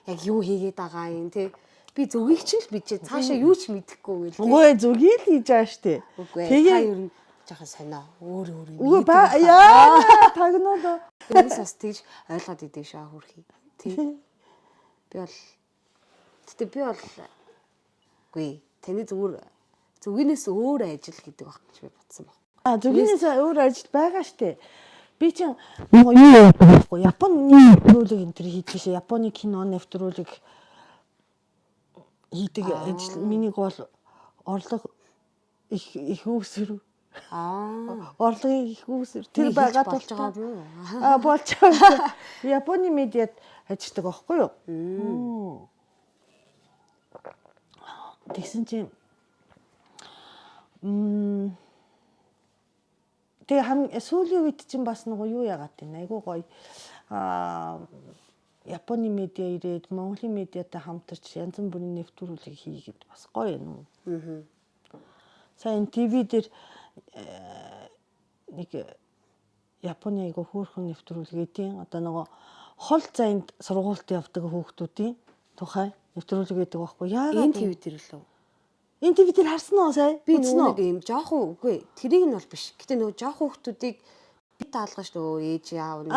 Яг юу хийгээд байгаа юм те. Би зүгийг ч л бичээ. Цаашаа юу ч мэдэхгүй байл. Үгүй зүгийг л хийж байгаа штэ. Тэгээ ер нь жоохон сонио. Өөр юм. Үгүй яа тагнаа. Тэрнээс бас тэгж ойлгоод идэв шаа хөрхий. Тий. Би бол үгүй таны зүгээс өөр ажил гэдэг баг гэж би бодсон баг. Зүгээс өөр ажил байгаа штэ. Би чинь нөгөө юу яахгүй Японы нэвтрүүлэг энэ төр хийдэг шээ. Японы кино нэвтрүүлэг хийдэг ажил миний гол орлого их үүсвэр. Орлогын их үүсвэр тэр байгаа болж байгаа юу? Болж байгаа. Японы медиад ажилладаг байхгүй юу? Тэгсэн чинь тэгээ сүүлийн үед чинь бас нөгөө юу яагаад тийм айгуу гоё Японы медиа ирээд Монголын медиатай хамтарч янз бүрийн нэвтрүүлэг хийгээд бас гоё юм. Сайн ТV дээр нэг Японы айгуу хөөрхөн нэвтрүүлэг эдийн одоо нөгөө хол зайд сургуульд явдаг хүүхдүүдийн тухай нэвтрүүлэг гэдэг байхгүй яагаад энэ ТV дээр лөө. энэ ТV дээр харсан уу сая? Би нэг юм жоохон үгүй тэрийг нь бол биш. Гэтэ нөгөө жоохон хүүхдүүдийг би таалгаж нөгөө ээж яав нэг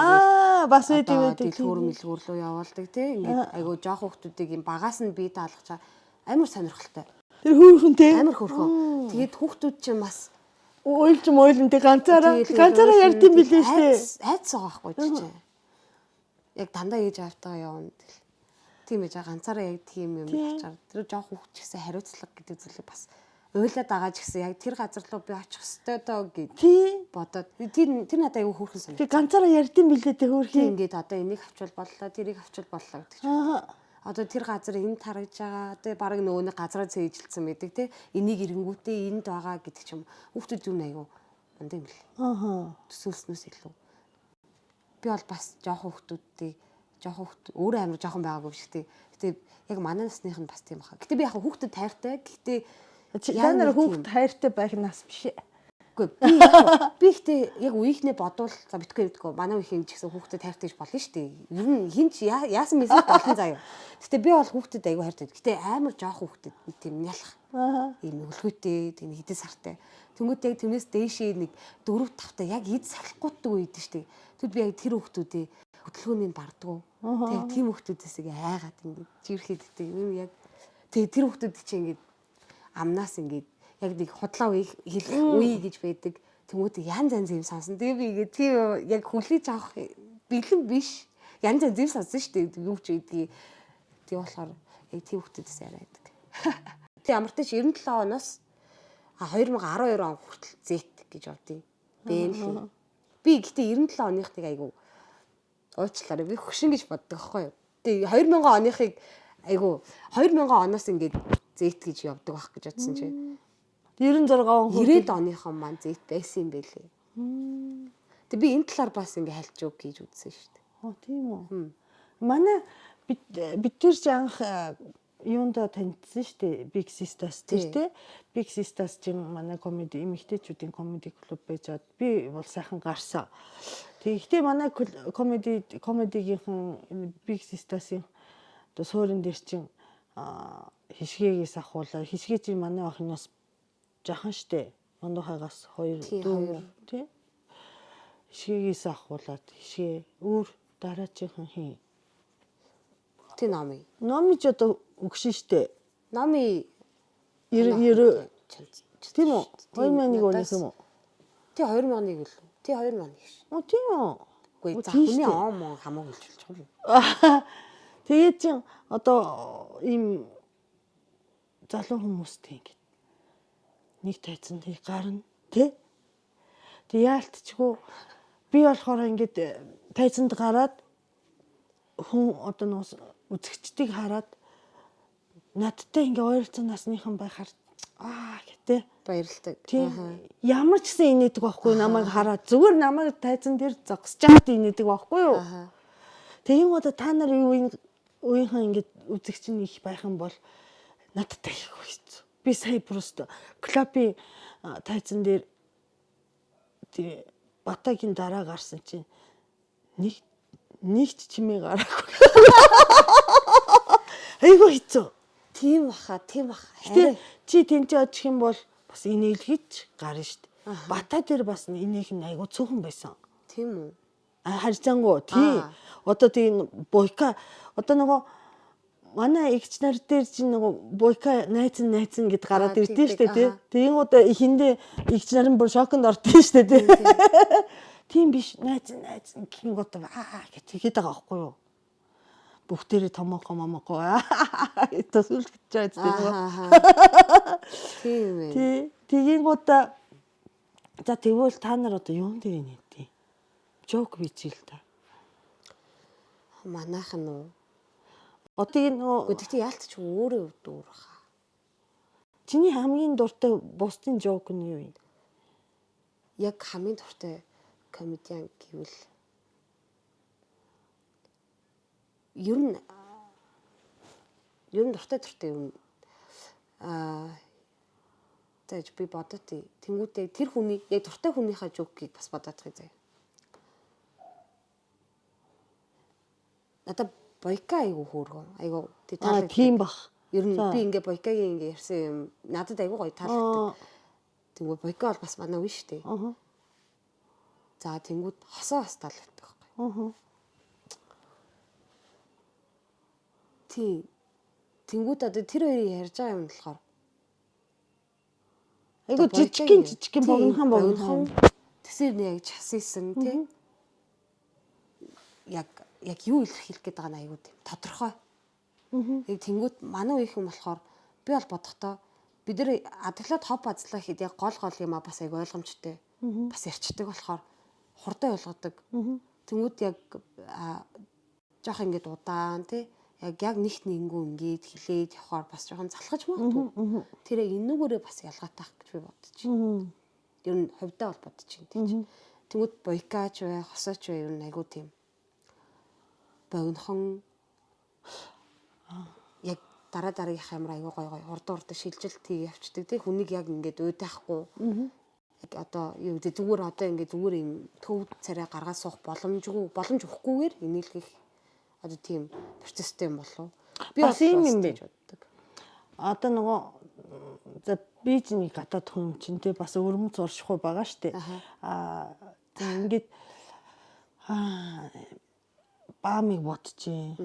бас үүдээ дэлгүүр мэлгүүр рүү явуулдаг тий. Ингээд айгу жоохон хүүхдүүдийг юм багаас нь би таалгачаа амар сонирхолтой. Тэр хөөрхөн тий. Амар хөөрхөн. Тэгээд хүүхдүүд чинь бас ойлнтэй ганцаараа ярьдсан билээ штэ. Айц байгаа байхгүй чи. Яг дандаа ээж аавтайгаа явна. Тийм байж ганцаараа яг тийм юм болчаар тэр жоох хүүхд ч гэсэн хариуцлага гэдэг зүйлийг бас уйлаад байгаа ч гэсэн яг тэр газар руу би очих ёстой доо гэж бодоод тэр надад аюу хөөрхөн санагдав. Тэг ганцаараа ярьдсан билээ тэ хөөрхөн. Ингээд одоо энийг авчвал боллоо, тэрийг авчвал боллоо гэдэг чинь. Одоо тэр газар энд тарагж байгаа. Тэ баг нөгөө нэг газараа цээжилсэн байдаг те. Энийг ирэнгүүтээ энд байгаа гэдэг ч юм. Хүүхдүүд юу аюу мандаа юм бэл. Төсөөлснөөс илүү. Би бол бас жоохон хүүхдүүдтэй өөрөө амар жоохон байгаагүй биш гэдэг. Гэтэ яг манай насных нь бас тийм баха. Гэтэ би яг хүүхдэд тайртай. Гэтэ та нар хүүхд хайртай байх нас биш. Үгүй би ихтэй яг үеийнхнээ бодвол за битгүй гэдэггүй. Манай үеийн ч гэсэн хүүхдэд тайртай гэж болно шүү дээ. Ер нь хин ч яасан мэсэл болно заяа. Гэтэ би бол хүүхдэд аягүй хайртай. Гэтэ амар жоохон хүүхдэд тийм нялах. Ийм өлгөөтэй, тийм хэдэн сартай. Тэнгүүд яг тэрнээс дээшээ нэг 4 5 та яг эд салхгүйдэг үед шүү дээ. Тэгвэл би яг тэр хүүхдүүдээ хөдөлгөөнийг бардгуу. Тэгээ тийм хүүхдүүдээс яг айгаад ингээд жирхэд гэдэг юм яг тэгээ тэр хүүхдүүд чинь ингээд амнаас ингээд яг нэг худлаа хэлэх үе гэж байдаг. Тэнгүүд янз янз юм сонсон. Тэгээ би ингээд тийм яг хүлээж авах бэлэн биш. Янз янз юм сонсон шүү дээ. Юу ч үдгийг. Тэгээ болохоор яг тийм хүүхдүүдээс арай байдаг. Тэгээ ямар ч 97 оноос 2012 он хүртэл Z гэж явдیں۔ Бэлээ. Би гэхдээ 97 оныхыг айгу уучлаарай. Би хөшин гэж боддог аахгүй юу. Тэгээ 2000 оныхыг айгу 2000 оноос ингээд Z гэж явдаг байх гэж бодсон чи. 96 он 90-ад оныхон маань Z байсан юм бэлээ. Тэгээ би энэ талаар бас ингээд хальж өг гэж үзсэн шүү дээ. Тийм үү. Манай бид тэр ч анх юунда таньдсан шүү дээ. Big Sisters тий. Big Sisters чинь манай комеди эмэгтэйчүүдийн комеди клуб байж чад би бол сайхан гарсан. Тэгэхдээ манай комедигийнхэн Big Sisters-ийн одоо суурин дээр чинь хишгээгээс ахуулаа. Хишгээ чинь манай охиноос жахан штэ. Мондохагаас 2 дүү тий. Хишгээгээс ахуулаад хишгээ өөр дараачихын хин. Тэ номи. Номи ч одоо өгшин штэ. Номи 90 тийм үү? 2001 оноос юм уу? Тэ 2001 л. Тэ 2001 ш. Тийм үү? Үгүй за хүний он мон хамаагүй хэлж байгаа юм. Тэгээд чинь одоо ийм залуу хүмүүстэй ингэ нэг тайзан тийг гарна тий. Тэг яалтчгүй би болохоор ингээд тайзанд гараад хүн одоо нуус үзэгчдийг хараад надтай ингээ ойролцоо насныхан байхаар гэтээ баярлалтай. Ямар ч гэсэн инээдэг байхгүй намайг хараад зүгээр намайг тайзан дээр зогсож чад инээдэг байхгүй юу. Тэгин удаа та нар үеийнхэн ингээ үзэгч нь их байх юм бол надтай их хэцүү. Би сая просто клубын тайзан дээр Батагийн дараа гарсан чинь нэгт чимээ гараагүй. Айгу хэцүү. Тийм баха. Чи тэнцээ очих юм бол бас инээлгэж гарна штт. Бата дээр бас инээх нь айгу цөөхөн байсан. Тийм үү? Харьцангуй тий. Одоо тийм бойка одоо нөгөө манай эгч нар дээр чинь нөгөө бойка найзан гэд гараад ирдээ штэ тий. Тийм удаа ихэндээ эгч нар нь бүр шоконд ортсон штэ тий. Тийм биш найзан гин гот гэж хэлээд байгаа байхгүй юу? Бүгдээрээ томоохон төсөөлж гэж байгаа тийм ээ. Тий. Тэгийн удаа за тэгвэл та нар одоо юун дээр нэтээ? Жок бичил та. Манайхан уу? Одоо энэ гэхдээ яалтч өөрөө өөр хаа. Чиний хамгийн дуртай бусдын жок нь юу юм? Яг хамгийн дуртай комедиан гэвэл ер нь дуртай юм тааж би бодоо тий. Тэнгүүтээ тэр хүний яг дуртай хүнийхээ жокийг бас бодоод байгаа заяа. надад бойка айгу хөөргөн. Айгу тийм бах. Ер нь би ингээ бойкагийн ингээ ярьсан юм надад айгу гоё таалагддаг. Тэнгүү бойка бол бас манай үе шүү дээ. За тэнгүүд хосоо бас таалагддаг байхгүй. Тий. Тэнгүүд одоо тэр хоёрыг ярьж байгаа юм болохоор айгу жижигхэн богинохон тэсэр нэг часисан тий. Яг юу илэрхийлэх гээд байгаа нь айгу тийм тодорхой. Яг тэнгүүд манай үеийнхэн болохоор би бол бодохдоо бид нар адаглаад хоп азлаа хэд яг гол юм а бас айгу ойлгомжтой. Бас ярьчдаг болохоор хурдан ойлгодог. Тэнгүүд яг жоох ингээд удаан тий яг нэгт нэнгүү ингээд хилээд явахаар бас жоохон залхаж магадгүй. Тэр яг энүүгээрээ бас ялгаатай ах гэж би бодож байна. Ер нь хувьдаа бол бодож байна. Тэнгүүд бойкач бай, хосооч бай ер нь айгу тийм богинохон яг дараагийнх амар айгу гой урд шилжилт тийг явцдаг тий хүнийг яг ингээд уйдахгүй яг одоо юу гэдэг зүгээр одоо ингээд зүгээр юм төв царай гаргаад суух боломж өгөхгүйгээр инээлгэх одоо тийм процесстэй юм болов би бас юм гэж боддог. Одоо нөгөө за би ч нэг гадаад хүн чинь тий бас өрмөц уршихгүй байгаа штэ. За ингээд баамыг бодчих.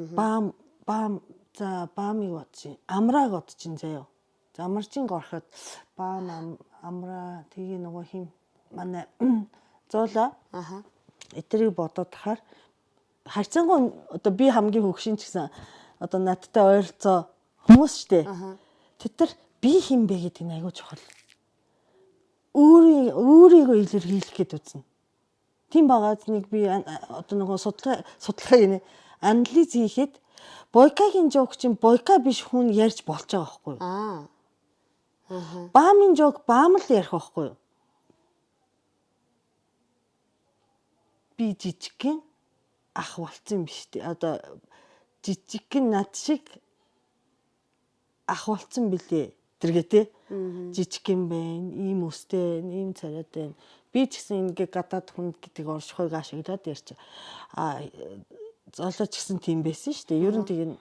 Баамыг бодчих. Амрааг бодчих заяа. За амарчин гороход баам амраа тгий нөгөө хим манай зоола. Эдрийг бодоод тахаар харьцангуй одоо би хамгийн хөгшин ч гэсэн одоо надтай ойролцоо хүмүүс штэ. Тэд нар би хин бэ гэдэг нь айгүй чухал. Өөрийгөө илэрхийлэх гээд үзнэ. Тийм багаад нэг би одоо нөгөө судалгаа гинэ анализ хийхэд бойкагийн жок чинь бойка биш хүн ярьж болж байгаа байхгүй юу? Баамын жок баам л ярих байхгүй юу? Би жижигхэн ах болцсон биш тий. Одоо жижигхэн над шиг ах болцсон билээ. Тэргээ тий. Жижигхэн байна, ийм өстэй, ийм царайд байна. Би ч гэсэн ингээ гадаад хүн гэдэг оршихойг ашиглаад ярьчих. Зоолоо ч гэсэн тийм байсан шүү дээ. Ер нь тийм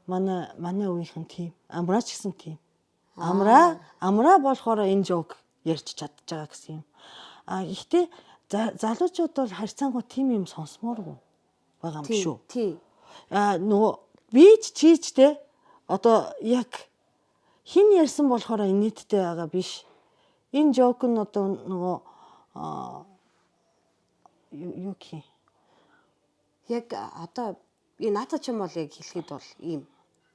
манай үеийнхэн тийм. Амраа ч гэсэн тийм. Амраа болохоор энэ жок ярьж чадчих байгаа гэсэн юм. Гэхдээ залуучууд бол харьцангуй тийм юм сонсмооргүй байгаа юм шүү. Тий. Нөгөө би чийч те одоо яг хин ярьсан болохоор инээдтэй байгаа биш. Энэ жок нь одоо нөгөө юу гэх яг одоо наадах ч юм бол яг хэлэхэд бол ийм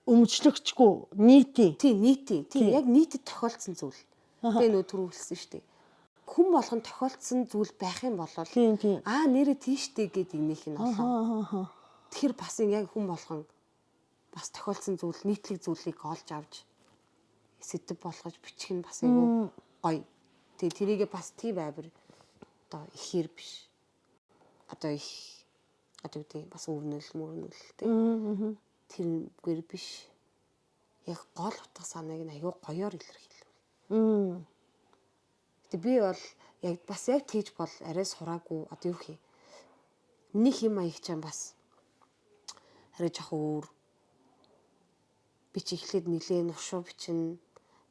өмчлөгчгүй нийтийн. Тийм яг нийтэд тохиолдсон зүйл. Би нөө түрүү хэлсэн шүү дээ. Хүн болгон тохиолдсон зүйл байх юм бол нэрээ тийштэй гэдэг нөх нь болоо. Тэгэхээр бас яг хүн болгон бас тохиолдсон зүйл нийтлэг зүйлийг олж авч сэдв болгож бичих нь бас айгүй гоё. Тэрийгээ бас тийм байвар одоо ихээр биш. Одоо их гэдэг бас мөрнөл тий. Тэрнгээр биш. Яг гол утга санааг нь аягүй гоёор илэрхийлв. Гэтэ би бол яг бас яг тийж бол арай сураагүй одоо юу хий. Нэг юм аяг чам бас арай жоох өөр. Би чи эхлээд нилээн ушуу бичин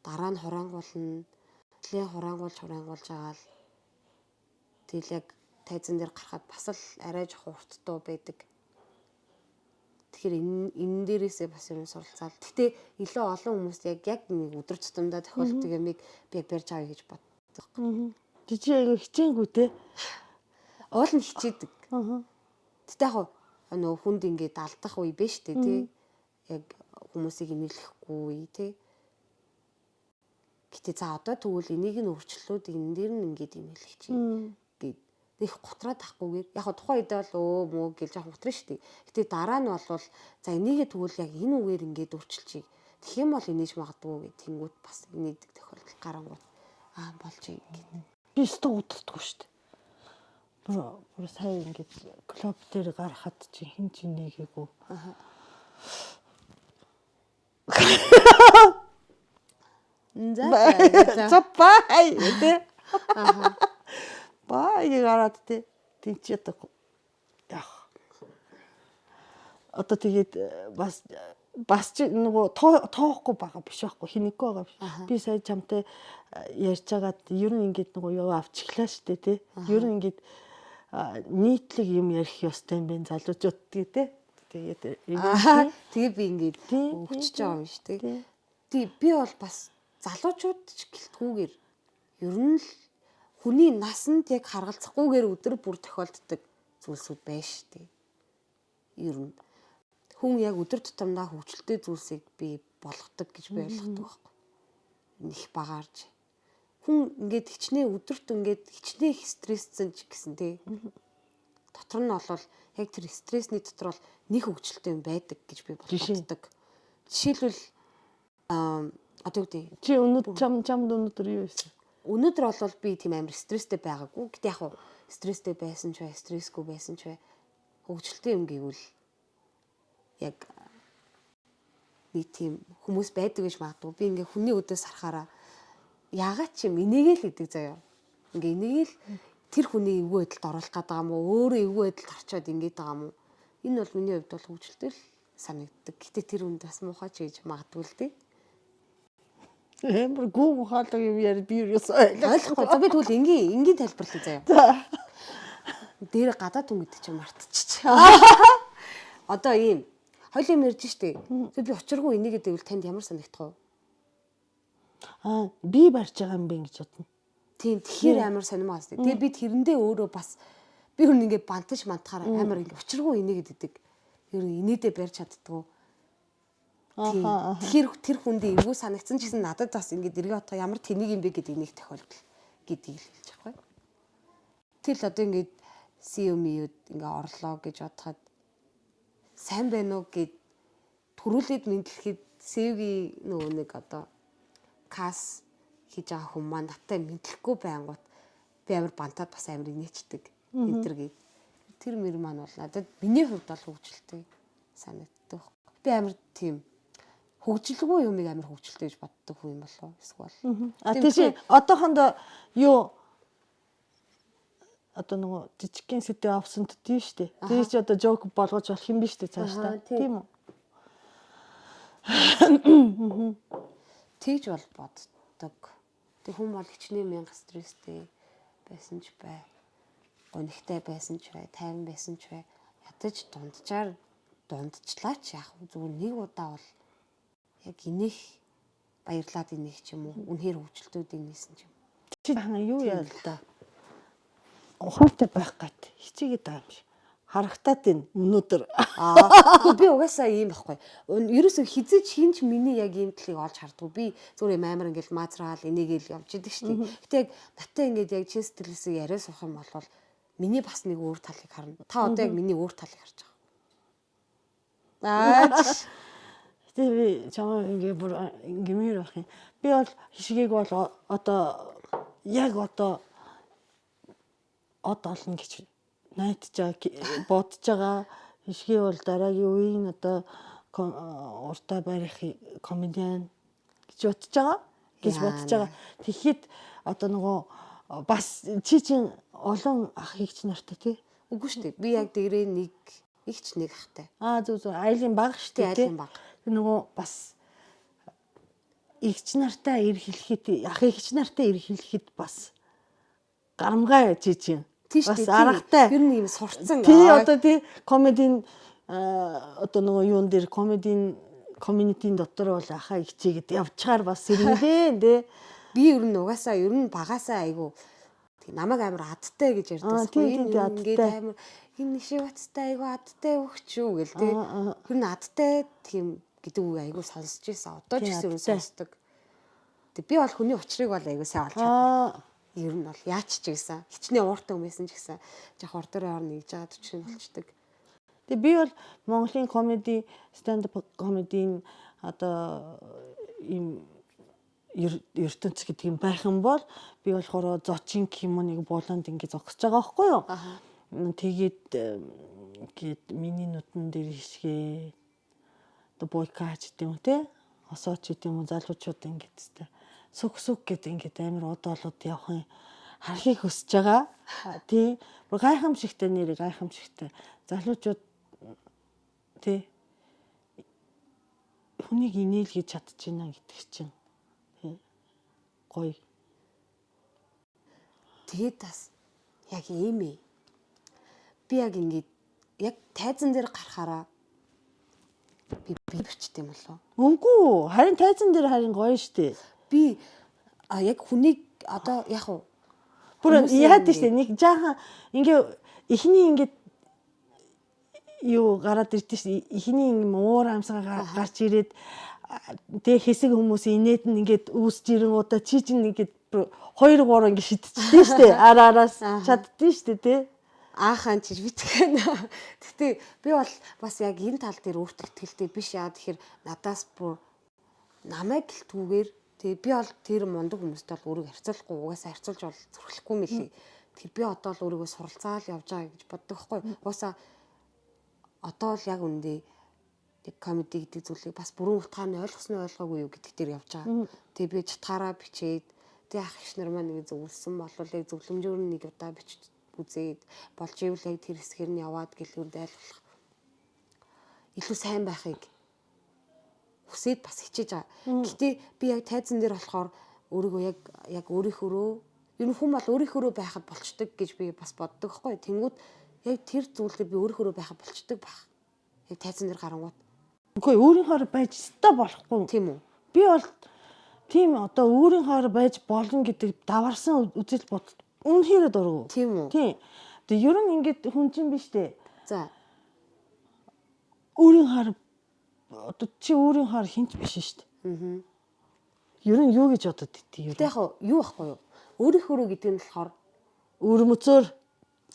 дараа нь хураангуулна. Нилээн хураангуулж агаал. Тэгэл яг тайзан дээр гарахад бас л арай жоох урттуу байдаг. Тэгэхээр энэ дээрээсээ бас юм суралцаад. Гэтэ илүү олон хүмүүст яг нэг өдөр тутамдаа тохиолддог юмыг би барьж авъя гэж боддог. Тэг чи айгүй хичээнгүй те. Уул нь хичээдэг. Гэтэ яг нөгөө хүнд ингээд алдах үе биш үү те. Яг хүмүүсийг инээлэхгүй те. Гэтэ за одоо тэгвэл энийг нь өөрчлөлүүд энэ дээр нь ингээд инээлэх чинь гээд их готраад тахгүйгээр яг тухайн үед бол мөө гэж яг готрно шүү дээ. Гэтэ дараа нь бол за энийгээ тэгвэл яг энэ үгээр ингээд өөрчилчихье. Тэгэх юм бол инээж магадгүй гэх тэнгууд бас инээдэг тохиолдол гарангууд болж ингээд. Би өстө удахгүй шүү дээ. Бүр сая ингээд клуб дээр гарахад чи хин ч нээгээгүй. За бай тэ. Бай гараад тэ. Тинч ядахгүй. Яах. одоо тэгээд бас чи нөгөө тоохгүй байгаа биш байхгүй хинэггүй байгаа биш. Би сая чамтай ярьж байгаад ер нь ингээд нөгөө яв авчихлаа штэ тий. Ер нь ингээд нийтлэг юм ярих ёстой юм байна залуучуудтай тий. Тэгээ би ингээд өгчөж байгаа юм шүү тий. Тий би бол бас залуучууд ч гэлтгүүгээр ер нь л хүний насанд яг харгалзахгүйгээр өдөр бүр тохиолддог зүйлсүүд байна шүү тий. Ер нь хүн яг өдөр тутамдаа хөгжилтэй зүйлсийг би болгодог гэж би ойлгодог байхгүй. Них багаарж. Хүн ингээд хичнээн өдөрт ингээд хичнээн стрессцэн ч гэсэн тий. Дотор нь бол яг тэр стрессний дотор бол нэг хөгжилтэй юм байдаг гэж би боддог. Жишээлбэл одоо юу гэдэг чи чамд өнөөдөр юу байсан? Өнөөдөр бол би тийм амар стресстэй байгаагүй. Гэтэ яг хуу стресстэй байсан ч бай, стрессгүй байсан ч бай. Хөгжилтэй юм гэвэл яг нэг тийм хүмүүс байдаг гэж магадгүй. Би ингээ хүний өдөөс харахаараа яагаад ч юм энийгэл гэдэг заяа. Ингээ энийгэл тэр хүний эвгүй байдалд оруулах гэдэг юм уу? Өөрөө эвгүй байдалд орчоод ингээд байгаа юм уу? Энэ бол миний хувьд бол хөгжилтэй л санагддаг. Гэтэ тэр үнд бас муухай ч гэж магадгүй л дээ. Эмэр гүү мухалдаг юм яар би ойлгохгүй. За би тэгвэл энгийн тайлбарлая заяа. Дээр гадаад хүн гэдэг чинь мартчих. Одоо ийм хоёул юм ярьж штэ. Би учиргүй энийг гэвэл танд ямар санагдах вэ? Би барьж байгаа юм бэ гэж бодно. Тийм тэгэхээр амар сонирмоос. Тэгээ би тэрэндээ өөрөө бас би хүн ингээд бантаж мантахаар амар ингээд учиргүй энийг гэдэг. Ер нь инээдээ барьж чаддгүй. Тэгэхээр тэр хүндээ эвгүй санагдсан ч гэсэн надад бас ингээд эргээ отоо ямар тэнийг юм бэ гэдэг нэг тохиолдол гэдгийг л хэлж байгаа байхгүй. Тэгэл одоо ингээд CM-үүд ингээд орлоо гэж бодоход сайн байна уу гэд төрүүлээд мэдлэхэд CV-гийн нөгөө нэг одоо кас хийж байгаа хүмүүс маань надтай мэдлэхгүй байнгут би амар бантаад бас амар инээчдэг энтэр гээд тэр мэр маань бол надад миний хувьд бол хөгжилтэй санагддаг. Би амар тийм хөгжилгүй юмыг амар хөгжилтэй гэж боддог хүн юм болов эсвэл тийм одоохондоо юу одоо нөгөө жижигхэн сэдв авсан тийм шүү дээ. Тэр чи одоо жок болгож болох юм биш үү цаашдаа. Тийм үү? Тэгж бол боддог. Тэг хүн бол хичнээн мянга стресстэй байсан ч бай. Гонигтай байсан ч бай, тайван байсан ч бай. Ядаж дундчлаа ч яах вэ? Зүгээр нэг удаа бол яг инех баярлаад инех ч юм уу. Үнэхээр хөвчлөлтүүд инээсэн ч юм. Чи юу яа л да. Ухаантай байх гад хичээгээд байгаа юм шиг. Харагтаад байна өнөөдөр. Би угаасаа ийм байхгүй. Ерөөсөө хизээч хинч миний яг ийм талыг олж хардггүй. Би зүгээр юм амар ингээл маазраал энийгээл явж идэг шүү дээ. Гэтэ яг натаа ингээд яг чин сэтгэлээсээ яриа суух юм бол миний бас нэг өөр талыг харна. Та одоо яг миний өөр талыг харж байгаа. Гэтэ би чамаа ингээ бүр ингэмээр байх юм. Би бол хишгийг бол одоо яг одоо од олно гэж найдаж байгаа бодож байгаа. Хишги бол дараагийн үеийн одоо уртаа барих комедиан гэж бодож байгаа. Тэгэхэд одоо нөгөө бас чи чин олон ах эгч нартай тий. Үгүй шүү дээ. Би яг дээрээ нэг эгч нэг ахтай. Зүг айлын баг шүү дээ. Айлын баг. Нөгөө бас эгч нартай ирхэлэхэд ах эгч нартай ирхэлэхэд бас гарамгай жижиг. Бас аргатай. Ер нь юм сурцсан. Тий одоо тий комедийн одоо нөгөө юун дээр комьюнитийн дотор бол ахаа ичээгээд явчихаар бас сэрнэлээ тий. Би ер нь угаасаа ер нь багаасаа айгу намайг амар адтай гэж ярьдаг. Энэ ингээд амар энэ шивацтай айгу адтай өгчүү гэл тий. Ер нь адтай тийм гэдэг үг айгу сонсож ийсэн. Одоо ч гэсэн сонсдог. Тэг би бол хүний учрыг бол айгу сайн олж чадна. Ер нь бол яач ч гэсэн хичнээн ууртай хүмүүсэн ч гэсэн яг ордорын орн нэгж байгаа төчрийн болчдөг. Тэгээ би бол Монголын комеди, stand up комедийн одоо ийм ертөнц гэдэг юм байх юм бол би болохоор зочин кимоныг бууланд ингэ зогсож байгаа байхгүй юу? Тэгээд миний нүдэн дээр хишгээ одоо бойкач гэдэг юм те. Осооч гэдэг юм залуучууд ингэ тест. Сүк гэдэг ингээд амар удаалууд явахын харахыг хүсэж байгаа. Тий. Гайхамшигтай нэр гайхамшигтай. Залуучууд Тэ. Хүнийг инээлгэж чадчихна гэдэг чинь. Тэ. Гоё. Тэгээд бас яг ийм ээ. Би яг ингэж яг тайзан дээр гарахаараа би бичт юм болов. Үгүй, харин тайзан дээр харин гоё штэ. Би яг хүнийг одоо яг уу бүр яад штэ нэг жаахан ингээ эхний ингээд юу гараад ирдэ штэ. Эхний юм уур амьсгаа гарч ирээд тэг хэсэг хүмүүс инээд нь ингээд үүсж ирэн удаа чи чинь ингээд 2 3 ингээд шидчихсэн штэ. Араас чаддсан штэ тий. Аахаан чи битгэн. Гэтэ би бол бас яг энэ тал дээр өөртөө итгэлтэй биш яа тэгэхээр надаас бүр намайг гэлтгүүгээр тэгээ би бол тэр мундаг хүмүүстэй бол өөрийгөө харьцуулахгүй угаасаа харьцуулж бол зүрхлэхгүй мэлий. Тэр би одоо л өөрийгөө суралцаал явж байгаа гэж боддог хгүй. Угаасаа одоо л яг үндэ тэг комеди гэдэг зүйлийг бас бүрэн утгаар нь ойлгосноо ойлгоогүй юу гэдэг дээр явж байгаа. Тэгээ би чатгаараа бичээд тэг ах иш нар маань нэг зөвлөсөн болвол яг зөвлөмжөөр нь нэг удаа бичиж үзээд болж ивэл яг тэр хэсгээр нь яваад гэлгүүрд айлуулах. Илүү сайн байхыг хүсээд бас хичээж байгаа. Гэтэ би яг тайзан дээр болохоор өөрийгөө яг өөрийнхөө ер нь хүн бол өөрийнхөө байхад болчдөг гэж би бас боддог хгүй. Тэнгүүд яг тэр зүйл дээр би өөрийнхөө байхад болчдөг байх. Яг тайзан дээр гарангууд. Үгүй өөрийнхөө байж өстой болохгүй. Тийм үү? Би бол тийм одоо өөрийнхөө байж болно гэдэг даварсан үзэл бодол үнэхээр дургу. Тийм үү? Тийм. Тэгээ ер нь ингээд хүн чинь биш үү? За. Өөрийнхөө одоо чи өөрийнхөө хинч биш шүү дээ. Ер нь юу гэж бодод идэв? Тэг яг юу байхгүй юу? Өөрийнхөө гэдэг нь болохоор өрмөцөөр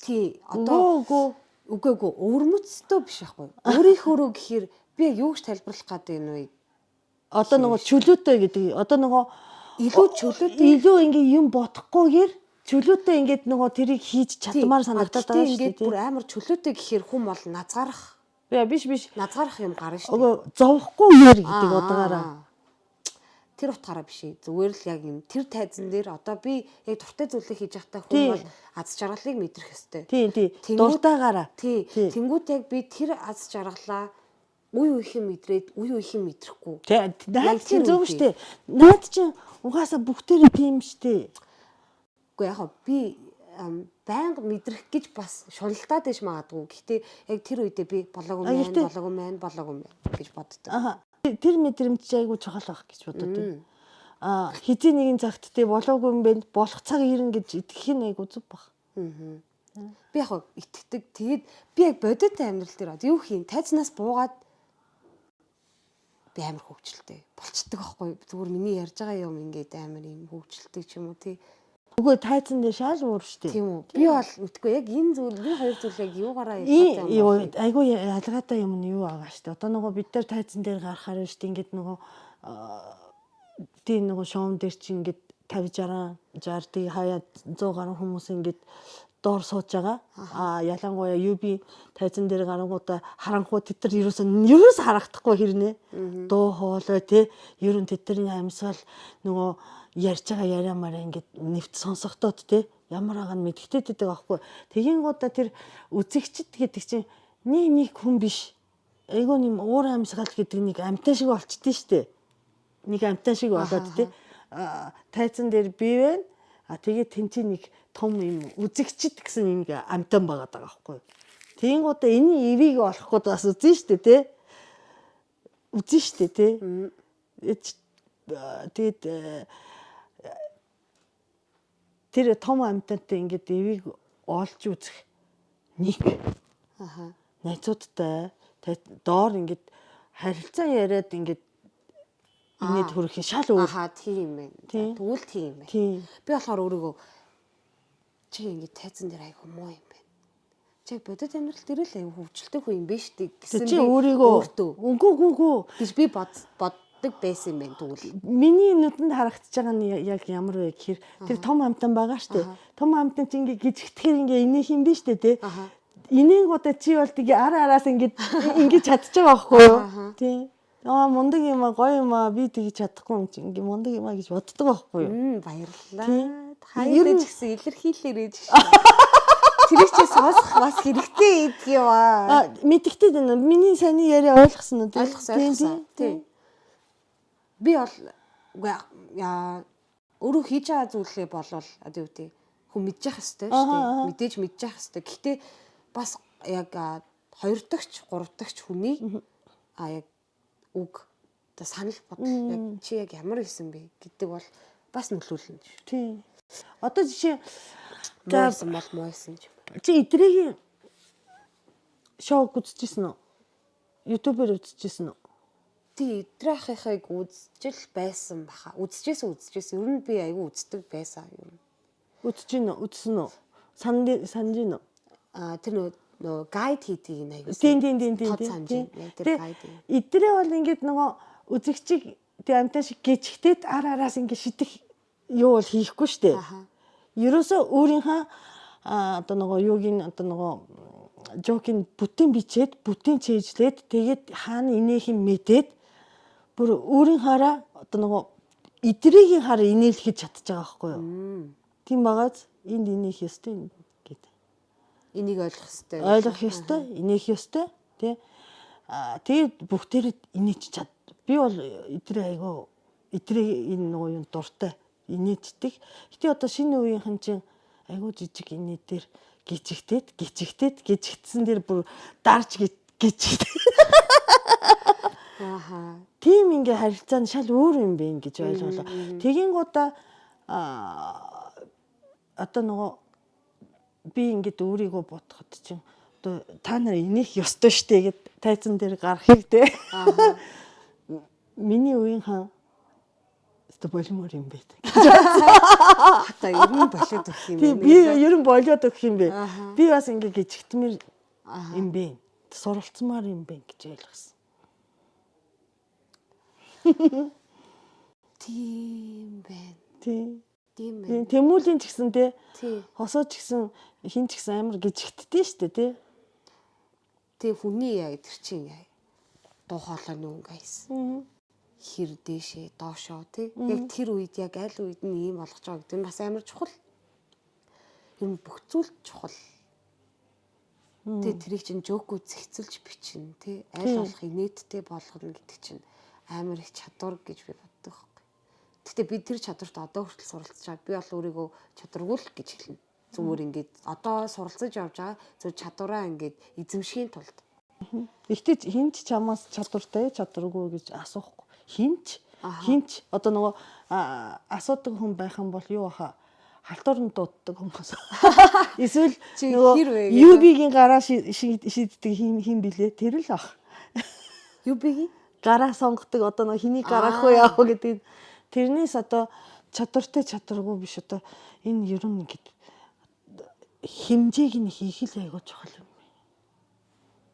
тий одоо үгүй өрмөцтэй биш байхгүй юу? Өөрийнхөө гэхээр би яг юу гэж тайлбарлах гэдэг юм вэ? Одоо нөгөө чөлөөтэй гэдэг. Одоо нөгөө илүү чөлөөтэй илүү ингээ юм бодохгүйгээр чөлөөтэй ингээд нөгөө тэрийг хийж чадмаар санагдаад байгаа шүү дээ. Ингээд бүр амар чөлөөтэй гэхээр хүн бол назгарах. Биш. Назгарах юм гарна шүү дээ. Ого зовхгүй нэр гэдэг удаагаараа. Тэр утгаараа биш ээ. Зүгээр л яг юм тэр тайзан дээр одоо би яг дуртай зүйлийг хийж байхдаа хүн бол аз жаргалыг мэдрэх ёстой. Тий. Дуртаагаараа. Тий. Тэнгүүд яг би тэр аз жаргалаа үе үеийн мэдрээд үе үеийн мэдрэхгүй. Наад чинь зөв штэ. Наад чинь угаасаа бүгдээрээ тийм штэ. Гэхдээ яг би байнга мэдрэх гэж бас шуналтаад иж магадгүй. Гэхдээ яг тэр үедээ би болоогүй мэн гэж боддог. Тэр мэдрэмж айгуу чухал байх гэж боддог. Хизээ нэгэн цагт тий болоогүй юм бэ болох цаг ирнэ гэж итгэх нь айгуу зүг баг. Би яг итгэдэг. Тэгээд би яг бодит амьдрал дээр юу хийн тайзнаас буугаад би амар хөвгчлээ. Болцдог байхгүй. Зүгээр миний ярьж байгаа юм ингээд амар юм хөвгчлээ ч юм уу тий. Үгүй тайзан дээр шал уур штэ. Тийм үү. Би бол мэдгүй яг энэ зүйл би хоёр зүйл яг юугаараа ялгаатай юм бэ? Айгуу ялгаатай юм нь юу байгаа штэ. Одоо нөгөө бид нар тайзан дээр гарахаар штэ ингээд нөгөө тийм нөгөө шоун дээр чи ингээд 50 60 тий хаяа 100 гаруй хүмүүс ингээд доор сууж байгаа. Ялангуяа UB тайзан дээр гарангуудаа харанхуу тэд нар ерөөс харагдахгүй хэрнээ. Дуу хоолой тий ер нь тэдний амьсгал нөгөө ярьж байгаа яриамаараа ингээд нэвт сонсохдоод тий ямар агаан мэдгэдэд байдаг аахгүй. Тэгэнгүүтээ тэр үзэгчд гэдэг чинь нэг хүн биш. Айгуу нэм уур амьсгал гэдэг нэг амтай шиг болчихдээ штэ. Нэг амтай шиг болоод тий тайзан дээр бий вэ? Тэгээд тэнцээ нэг том юм үзэгчд гэсэн нэг амтан байгаад байгаа аахгүй. Тэгэнгүүтээ энэ эвийг олох гээд бас үзэн штэ тий. Үзэн штэ тий. Тэгээд тэр том амтантай ингээд эвийг олж үзэх нэг найзуудтай доор ингээд харилцаа яриад ингээд инээд хөрөх шал өөр. Тийм байна. Тэгвэл тийм байна. Би болохоор өөрийгөө чи ингээд тайзан дээр айгу муу юм байна. Чи бодит амьдрал дээр л айгу хөвчлөлтэй хүн юм биш үү гэсэн би өөрийгөө үгүй гэж би боддог байсан юм байна тэгвэл. Миний нүдэнд харагдаж байгаа нь яг ямар вэ гэхээр тэр том амтан байгаа штэ. Том амтан чи ингээд гिचгтгэхэр ингээд инех юм биш үү те. Инээгуудаа чи бол тэгээ араас ингээд чадчих байгаа байхгүй юу? Тийм. Мундаг юм гоё юм би тэгж чадахгүй юм чи ингээ мундаг юм гэж боддог байхгүй юу? Баярлалаа. Хаяад ч гэсэн илэрхийлээрэй гэж. тэрийг чи сонсох бас хэрэгтэй гэдэг юм аа. Мэдэгтэй дээ. Миний сайн яриа ойлгосон уу? Ойлгосон. Тийм. Би бол яа өөрөө хийж байгаа зүйлээ болвол одоо юу гэдэг хүн мэдж явах хэрэгтэй шүү дээ. Мэдээж мэдж явах хэрэгтэй. Гэхдээ бас яг 2 дахь 3 дахь хүний яг үг одоо санал бодол яг чи яг ямар хийсэн бэ гэдэг бол бас нөлөөлнө шүү. Тийм. Одоо жишээ Муусан бол муусан ч юм. чи эдрийн шоуг үзчихсэн үү? YouTube-ээр үзчихсэн үү? Тий, эдрийнхийг үзчихэл байсан баха. Үзчихсэн. Ер нь би айгүй үздэг байсан юм. Үзсэн үү? Санаж гин үү? Тэр нөгөө гайд хийдэг юм айгүй. Тийм. Тэр гайд. Эдрээ бол ингээд нөгөө үзэгчийг тэг амтан шиг гिचгтээд араас ингээд шидэх юу бол хийхгүй штэ. Ерөөсөө өөрийнхөө одоо нөгөө юугийн одоо нөгөө жокин бүтэн бичээд бүтэн чэйжлээд тэгээд хаана инээхин мэдээд бүр өөрийнхаараа одоо нөгөө эдрийн хараа инээлгэж чадчих байгаа байхгүй юу? Тийм багаз энд инех ёстой гэдэг. Энийг ойлгох ёстой, инех ёстой тий. Тэгээд бүгдээрээ инээж чад. Би бол эдрээ энэ нөгөө юм дуртай инээддэг. Гэтэ одоо шинэ үеийнхэн чинь айгуу жижиг инээдээр гिचгтсэн дээр бүр дарж гिचгтэй. Тийм ингээ харилцаа нь шал өөр юм бэ гэж ойлголоо. Тэгин гуудаа одоо нөгөө би ингээд өөрийгөө бодоход чинь одоо та нар инех ёстой штэ гэд тайзан дээр гарахыг те. Миний үеийнхэн өстө болимор юм бэ. Одоо ер нь болоод өгөх юм. Би ер нь болоод өгөх юм бэ. Би бас ингээ гिचгтмэр юм бэ. Суралцмаар юм бэ гэж ойлгосон. Тийм байна. Тийм. Тийм байна. Тэмүүлийн ч гэсэн те. Тий. Хосоо ч гэсэн хин ч гэсэн амар гिचгтдээ штэ те. Тэг хүний яг тэр чинь дуу хоолойны өнгө хайсан. Хэр дээшээ доошоо тий. Яг тэр үед яг аль үед нь ийм болгож байгаа гэдэг нь бас амар чухал. Ер нь бүх зүйл чухал. Тэ тэрийг чинь жокгүй зэгцэлж бичнэ тий. Аль болох инээдтэй болгоно гэдэг чинь амар их чадвар гэж би боддог байхгүй. Гэтэ би тэр чадварт одоо хүртэл суралцж байгаа. Би бол өөрийгөө чадваргүй л гэж хэлнэ. Зүгээр ингээд одоо суралцж явж байгаа зөв чадвараа ингээд эзэмшихийн тулд. Ихтэй хинч чамаас чадвартай чадваргүй гэж асуухгүй. Хинч одоо нөгөө асуудаг хүн байх юм бол юу баха халтуурн дууддаг хүмүүс. Эсвэл нөгөө UB-гийн гараа шийддэг хин билээ тэр л ах. UB-гийн гараа сонгодог одоо нөгөө хэнийг гаргах уу яах вэ гэдэг тэрнээс одоо чадвартай чадваргүй биш одоо энэ ер нь ингэж хэмжээг нь хийх л айгуу чухал юм.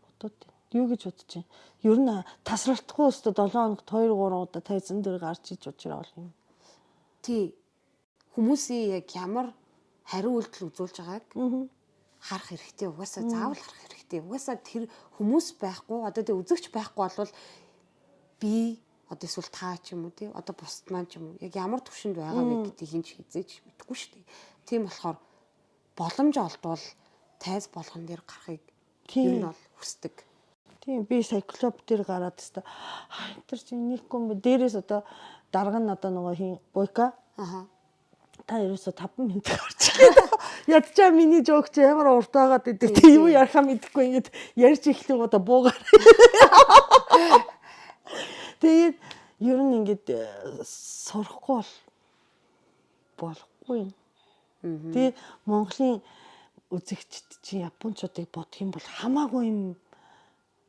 Бодод юу гэж бодож байна? Ер нь тасралтгүй өстө 7 хоногт 2 3 удаа тайзан дээр гарч иж уучраа бол юм. Тий. Хүмүүсийн яг ямар хариу үйлдэл үзүүлж байгааг харах хэрэгтэй. Угаасаа заавал харах хэрэгтэй. Угаасаа тэр хүмүүс байхгүй одоо тэг үзэгч байхгүй болвол би одоо эсвэл та ч юм уу тий одоо бусд маань ч юм уу яг ямар төвшөнд байгаа вэ гэдгийг хинч хизээж мэдэхгүй шүү дээ. Тийм болохоор боломж олдвол тайз болгон дээр гарахыг ер нь бол хүсдэг. Тийм би сайклоп дээр гараад теста тэр чинь нэггүй юм бэ. Дээрээс одоо дарга нь одоо нөгөө хин буйка. Та ерөөсө 5 минут гарч. Ядчаа миний жоок чи ямар урт байгаад идэг. Тэг юу ярахаа мэдэхгүй ингээд ярьж эхлэх удаа буугаар. Тэгээд ер нь ингээд сурахгүй болохгүй юм. Тэгээд Монголын үзэгчд чи японочдыг бодох юм бол хамаагүй юм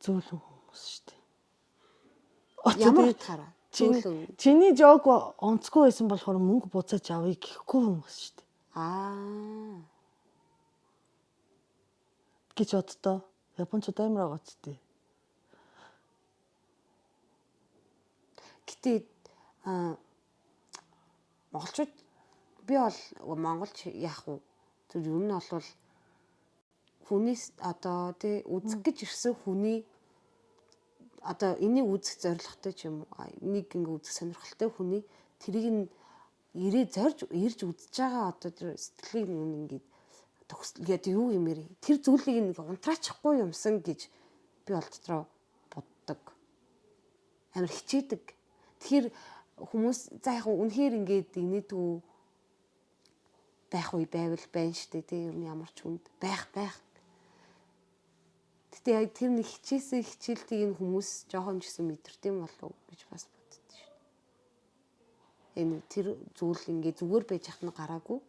зөөлөн хүмүүс шүү дээ. Ямар утгаараа? Чиний жог онцгүй байсан болохоор мөнгө буцааж авъя гэхгүй хүмүүс шүү дээ. Гэж боддоо. Японочд амар байгаа ч дээ. Гэтэ монголчууд би бол монголч яах вэ? Тэр ер нь бол хүнээс одоо тий үзэх гэж ирсэн хүний одоо энийг үзэх зорилготой ч юм уу энийг ингээ үзэх сонирхолтой хүний тэрийг нь ирж үзэж байгаа одоо тэр сэтгэлийг ингээд төгсөлгээд юу юмэр тэр зүйлийг нэг унтраачихгүй юмсан гэж би бол дотроо боддог. Амар хичээдэг. Тэгэхээр хүмүүс за яг үнэхээр ингээд инээдгүй байх үе байвал байна штэ тий ер нь ямар ч хүнд байх. Гэтэ яг тэр нэг хичээлтийг энэ хүмүүс жоохон ч гэсэн мэдэрдэм болов гэж бас боддоо штэ. Энэ тэр зүйл ингээд зүгээр байж хахна гараагүй.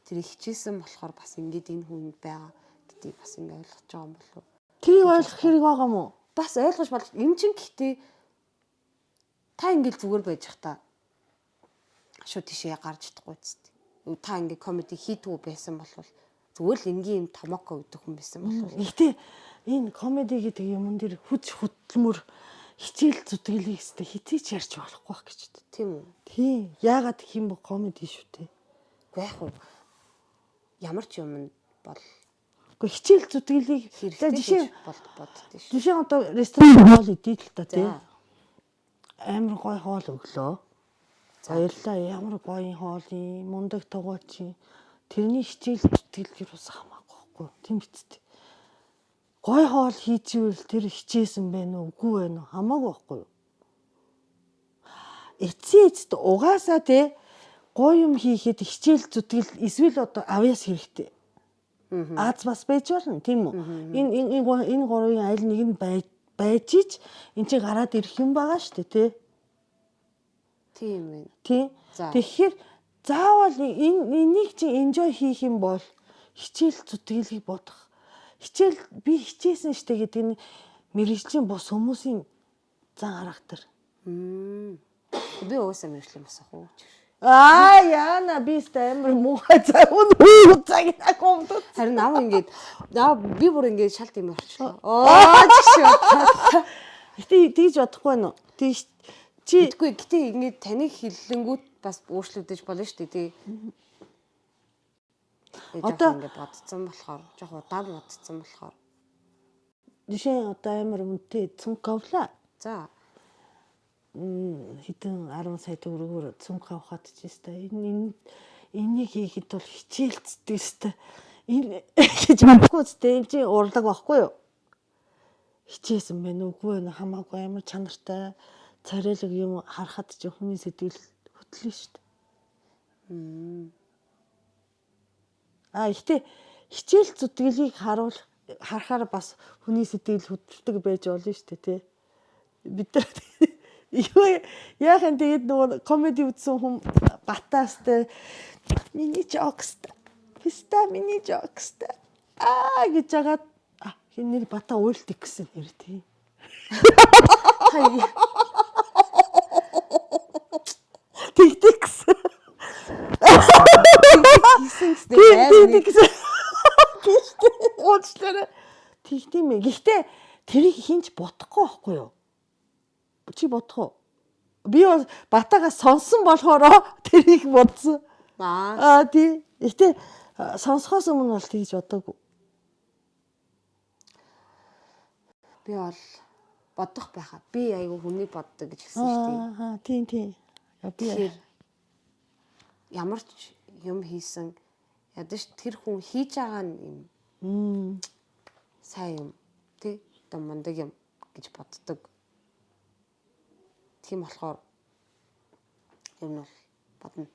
Тэр хичээсэн болохоор бас ингээд энэ хүнд байгаа гэдгийг бас ингээд ойлгож байгаа юм болов. Тэрийг ойлгох хэрэг байгаа мó? Бас ойлгож болж юм чин гэхдээ та ингээд зүгээр байж хата шууд тийшээ гарч чадахгүй зү. Та ингээд комеди хийдгүү байсан бол зүгээр л энгийн юм томоко өгдөг хүн байсан бол. Гэхдээ энэ комеди гэдэг юмн дээр хүч хөдөлмөр хичээл зүтгэлийг өстэй хитийч ярьж болохгүй байх гэж дээ. Тийм үү? Тийм. Яагаад гэх юм бэ комеди шүү дээ. Уу яг уу ямар ч юм бол үгүй хичээл зүтгэлийг жишээ боддоо шүү. Жишээ одоо ресторан хоол идэх л та тийм. Амар гой хоол өглөө. Баярлалаа ямар гоё хоолын мундаг тогооч. Тэрний хичээл зүтгэл юу ус хамаагүй байхгүй. Тийм биз дээ. Гой хоол хийчихвэл тэр хичээсэн байх уу үгүй байх уу хамаагүй байхгүй юу. Эцээцд угаасаа те гоё юм хийхэд хичээл зүтгэл эсвэл одоо авьяас хэрэгтэй. Аз бас байж болно тийм үү. Энэ гурвын аль нэг нь байж ич эн чинь гараад ирэх юм байгаа шүү дээ тий. Тийм ээ. Тий. Тэгэхээр заавал энийг чи enjoy хийх юм бол хичээл зүтгэлийг бодох. Хичээл би хичээсэн штэ гэдэг нь мэрэгжлийн бос хүмүүсийн зан характер. Би уусаа мэрэгжлийн бос ах уу. Яна би стэмэр муухай цаг уу цаг акомд. Харин нав ингээд би бүр ингээд шалт юм болчихлоо. Гэтэ тийж бодохгүй байна уу? Тийш чи гэдэггүй гэтээ ингээд таныг хиллэнгүүт бас өөрчлөгдөж болно шүү дээ тий. Одоо ингээд бодцсон болохоор жоох удаан бодцсон болохоор жишээ одоо амар үнэтэй цүнх авлаа. За хэдэн 10 сая төгрөгөөр цүнх авахад ч ёстой. Энийг хийхэд бол хичээлцдэг ёстой. Энэ гэж бодохгүй зү энэ чинь урлаг байхгүй юу? Хичээсэн байна үгүй ээ хамаагүй амар чанартай царайлаг юм харахад ч хүний сэтгэл хөдлөн шүү дээ. Ихтэй хичээл зүтгэлийг харахаар бас хүний сэтгэл хөдлөлтөг байж болно шүү дээ тий. Бид нар яахан тэгээд нөгөө комеди үзсэн хүн батаастай миний жокстай. Миний жокстай. Гэж жагаад хин нэр бата уйлтик гэсэн нэр тий. Тэгтэг гэсэн. Тэгтээ мэ. Гэхдээ тэрийг хинч бодохгүй байхгүй юу? Чи бодох уу? Би бол батагаас сонсон болохоор тэрийг бодсон. Тий. Гэтэ сонсохоос өмнө бол тэгж бодоогүй. Би бол бодох байхаа. Би айгүй хүнийг боддог гэж хэлсэн шүү дээ. Тийм. Тэгэхээр ямар ч юм хийсэн ядаж тэр хүн хийж байгаа юм сайн юм тий одоо мундаг юм гэж боддог. Тийм болохоор юм бол бодно.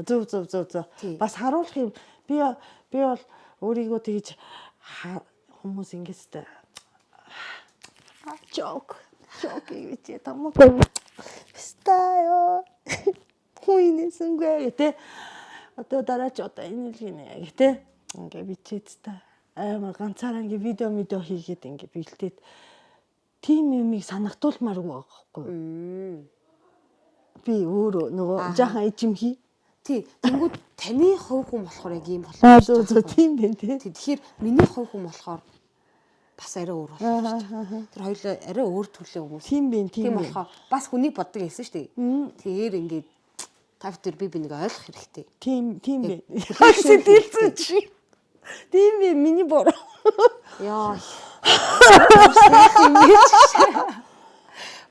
Зөв. Бас харуулах юм. Би бол өөрийгөө тэгж хүмүүс ингэстэй жок гэж тамаг стаё хуйнэсэнгүй гэдэг. Одоо дараач одоо энэ л гинэ гэдэг. Ингээ бичээдтэй амар ганцаараа ингээ видео хийгээд ингээ бэлдээд тим юмыг санагдуулмааргүй байгаа байхгүй юу? Би өөрөө нөгөө жаахан ичим хий. Тий. Тэнгүүд таны хувь хүн болохоор яг ийм болоо. Зөв тийм байна тий. Тэгэхээр миний хувь хүн болохоор бас арай өөр болоо. Тэр хоёулаа арай өөр төрлийн хүмүүс. Тийм байна. Тийм болохоор бас хүнийг боддог гэсэн шүү дээ. Тэгэхээр ингээд та бүхэн би нэг ойлгох хэрэгтэй. Тийм байна. Сэтгэлзэн чи. Тийм би миний бор. Яа.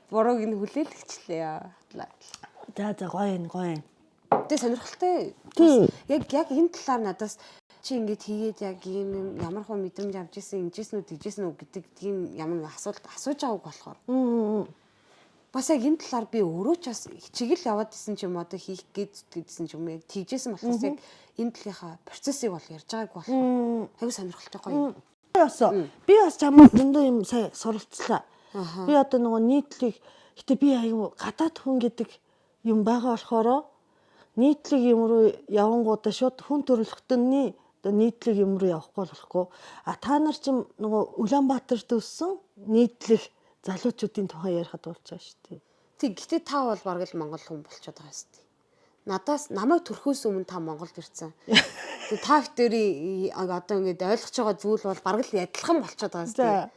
Борог ин хүлээлгчлээ яа. За гоё. Тэ сонирхолтой. Яг энэ талаар надаас чи ингэж хийгээд яг ийм ямар хөө мэдрэмж авч ирсэн, ингэжсэн үү, тэгжсэн үү гэдэг тийм ямар асуулт асууж байгааг болохоор. Бас яг энэ талаар би өөрөө ч бас хичээгэл яваад исэн ч юм одоо хийх гэдсэн ч юм яг тэгжсэн болохоос яг энэ талынхаа процессыг бол ярьж байгааг болохоор аягүй сонирхолтой гоё. Би бас чамд дэндүү юм сая суралцлаа. Би одоо нөгөө нийтлэг гэтээ би аягүй гадаад хүн гэдэг юм байгаа болохоор нийтлэг юм руу явангуудаа шууд хүн төрөлхтөний нийтлэг юм руу явахгүй болохгүй. Та нар ч нөгөө Улаанбаатарт өссөн нийтлэг залуучуудын тухай ярихад болж байгаа шүү дээ. Тэг гэтээ та бол бараг л монгол хүн болчиход байгаа шүү дээ. Надаас намайг төрхөөс өмнө та Монголд ирсэн. Тэг та хоёрын одоо ингэж ойлгож байгаа зүйл бол бараг л адилхан болчиход байгаа шүү дээ.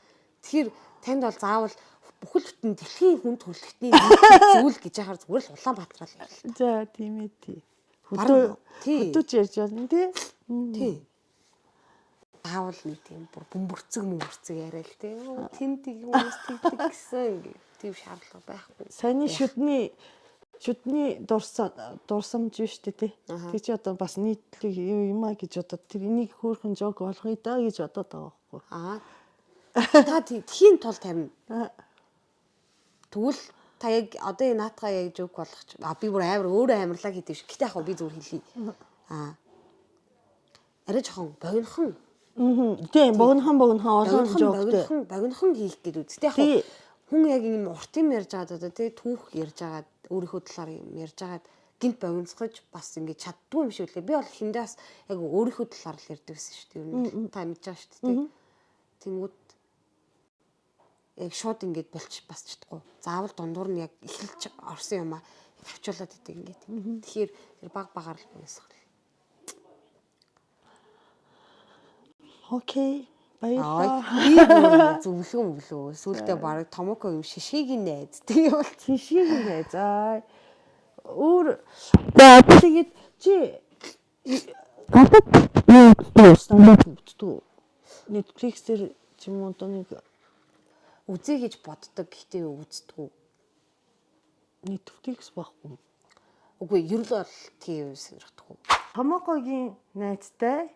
Тэгэхээр танд бол заавал бүхэл бүтэн дэлхийн хүн төрөлхтний зүйл гэж яхаар зүгээр л Улаанбаатар л ярил. За тийм ээ тий. Хөдөөж ярьж байна тий. Тий. Заавал нэг тийм бүр бөмбөрцөг яриа л тий. Тэнд хүмүүс тэгдэг гэсэн ингэ тийм шаардлага байхгүй. Саяны шүдний дурсамж биш тий. Тэг чи одоо бас нийтлэг юм а гэж одоо тэр энийг хөөрхөн жог болгоё да гэж бодоод байгаа байхгүй. Та тхийн тул тарина. Тэгвэл та яг одоо энэ наатгаа яг жог болгоч. Би бүр өөрөө амарлаа гэдэг шиг. Гэтэ яг би зүгээр хэлье. Арай жоохон богинохон. Тийм богинохон олон жогтой. Богинохон хийх гэдэг үстэй яг хүн яг юм урт юм ярьж байгаа одоо тий түүх ярьж байгаа өөрийнхөө талаар юм ярьж байгаа гинт богиноцгож бас ингэ чаддгүй юм шиг үлээ. Би бол хиндээ бас яг өөрийнхөө талаар л ярьдаг гэсэн шүү дээ. Та мэдж байгаа шүү дээ. Тэнгүүд яг шууд ингэж болчих бас чадахгүй. Заавал дундуур нь яг эхэлж орсон юм а тавьчуулаад идэг ингээд. Тэгэхээр тэр багаар л богиносгох. Окей. Баярлалаа. Зөвлөө. Сүүлдээ баг томоко юм шишгийг найз. Тэгээ бол шишгийг найз. Өөр тэгээд чи Netflix-ээр ч юм уу нэг үзье гэж боддог гэхдээ үздэг. Netflix байхгүй. Үгүй ер нь бол тийм сонирхдаггүй. Томокогийн найзтай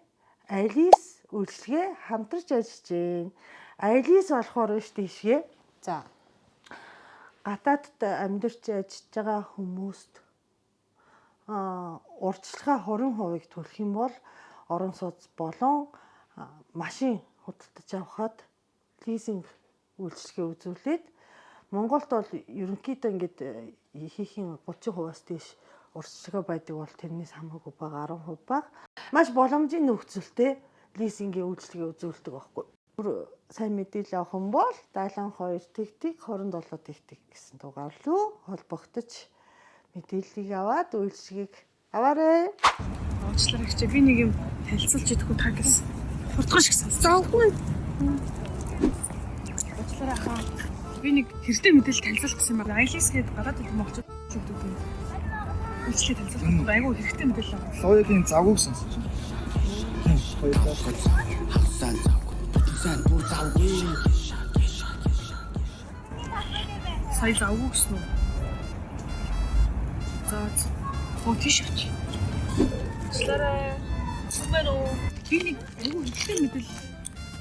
Алис үйлчлэгээ хамтарч ажиллаж байна. Алис болохоор шүү дээ шигээ. За. Гадаадд амьдарч ажиллаж байгаа хүмүүст урьдчилгаа 20% төлөх юм бол орон сууц болон машин худалдаж авахад лизинг үйлчлэгээ үзүүлээд Монголд бол ерөнхийдөө ингээд хийхийн 30%-аас дээш урьдчилгаа байдаг бол тэрнээс хамаагүй бага 10% бага. Маш боломжийн нөхцөлтэй лизингийн үйлчлэгээ үзүүлдэг байхгүй. Бүр сайн мэдээлэл авах юм бол 72 тэгтэг 27 тэгтэг гэсэн дугаар руу холбогдож мэдээллийг аваад үйлчлэгийг аваарай. Уучлаарай хичээ би нэг юм танилцуулж идэхгүй та гэсэн. Хурдхан шиг сонсоогүй. Уучлаарай хаа. Би нэг хэрэгтэй мэдээлэл танилцуулах гэсэн юм байна. Айлис гээд гадаад их монголчууд гэдэг юм. Үйлчлэгээ танилцуулах айгүй хэрэгтэй мэдээлэл авах. Логийн завгүй сонсож байна. Хасан завгүй. Бүтэн бүр завгүй. Сая завгүй гэсэн үү? За. Тийш авч. Уучлаарай. Сүмээр үү. Би нэг айгүй хэрэгтэй мэдээлэл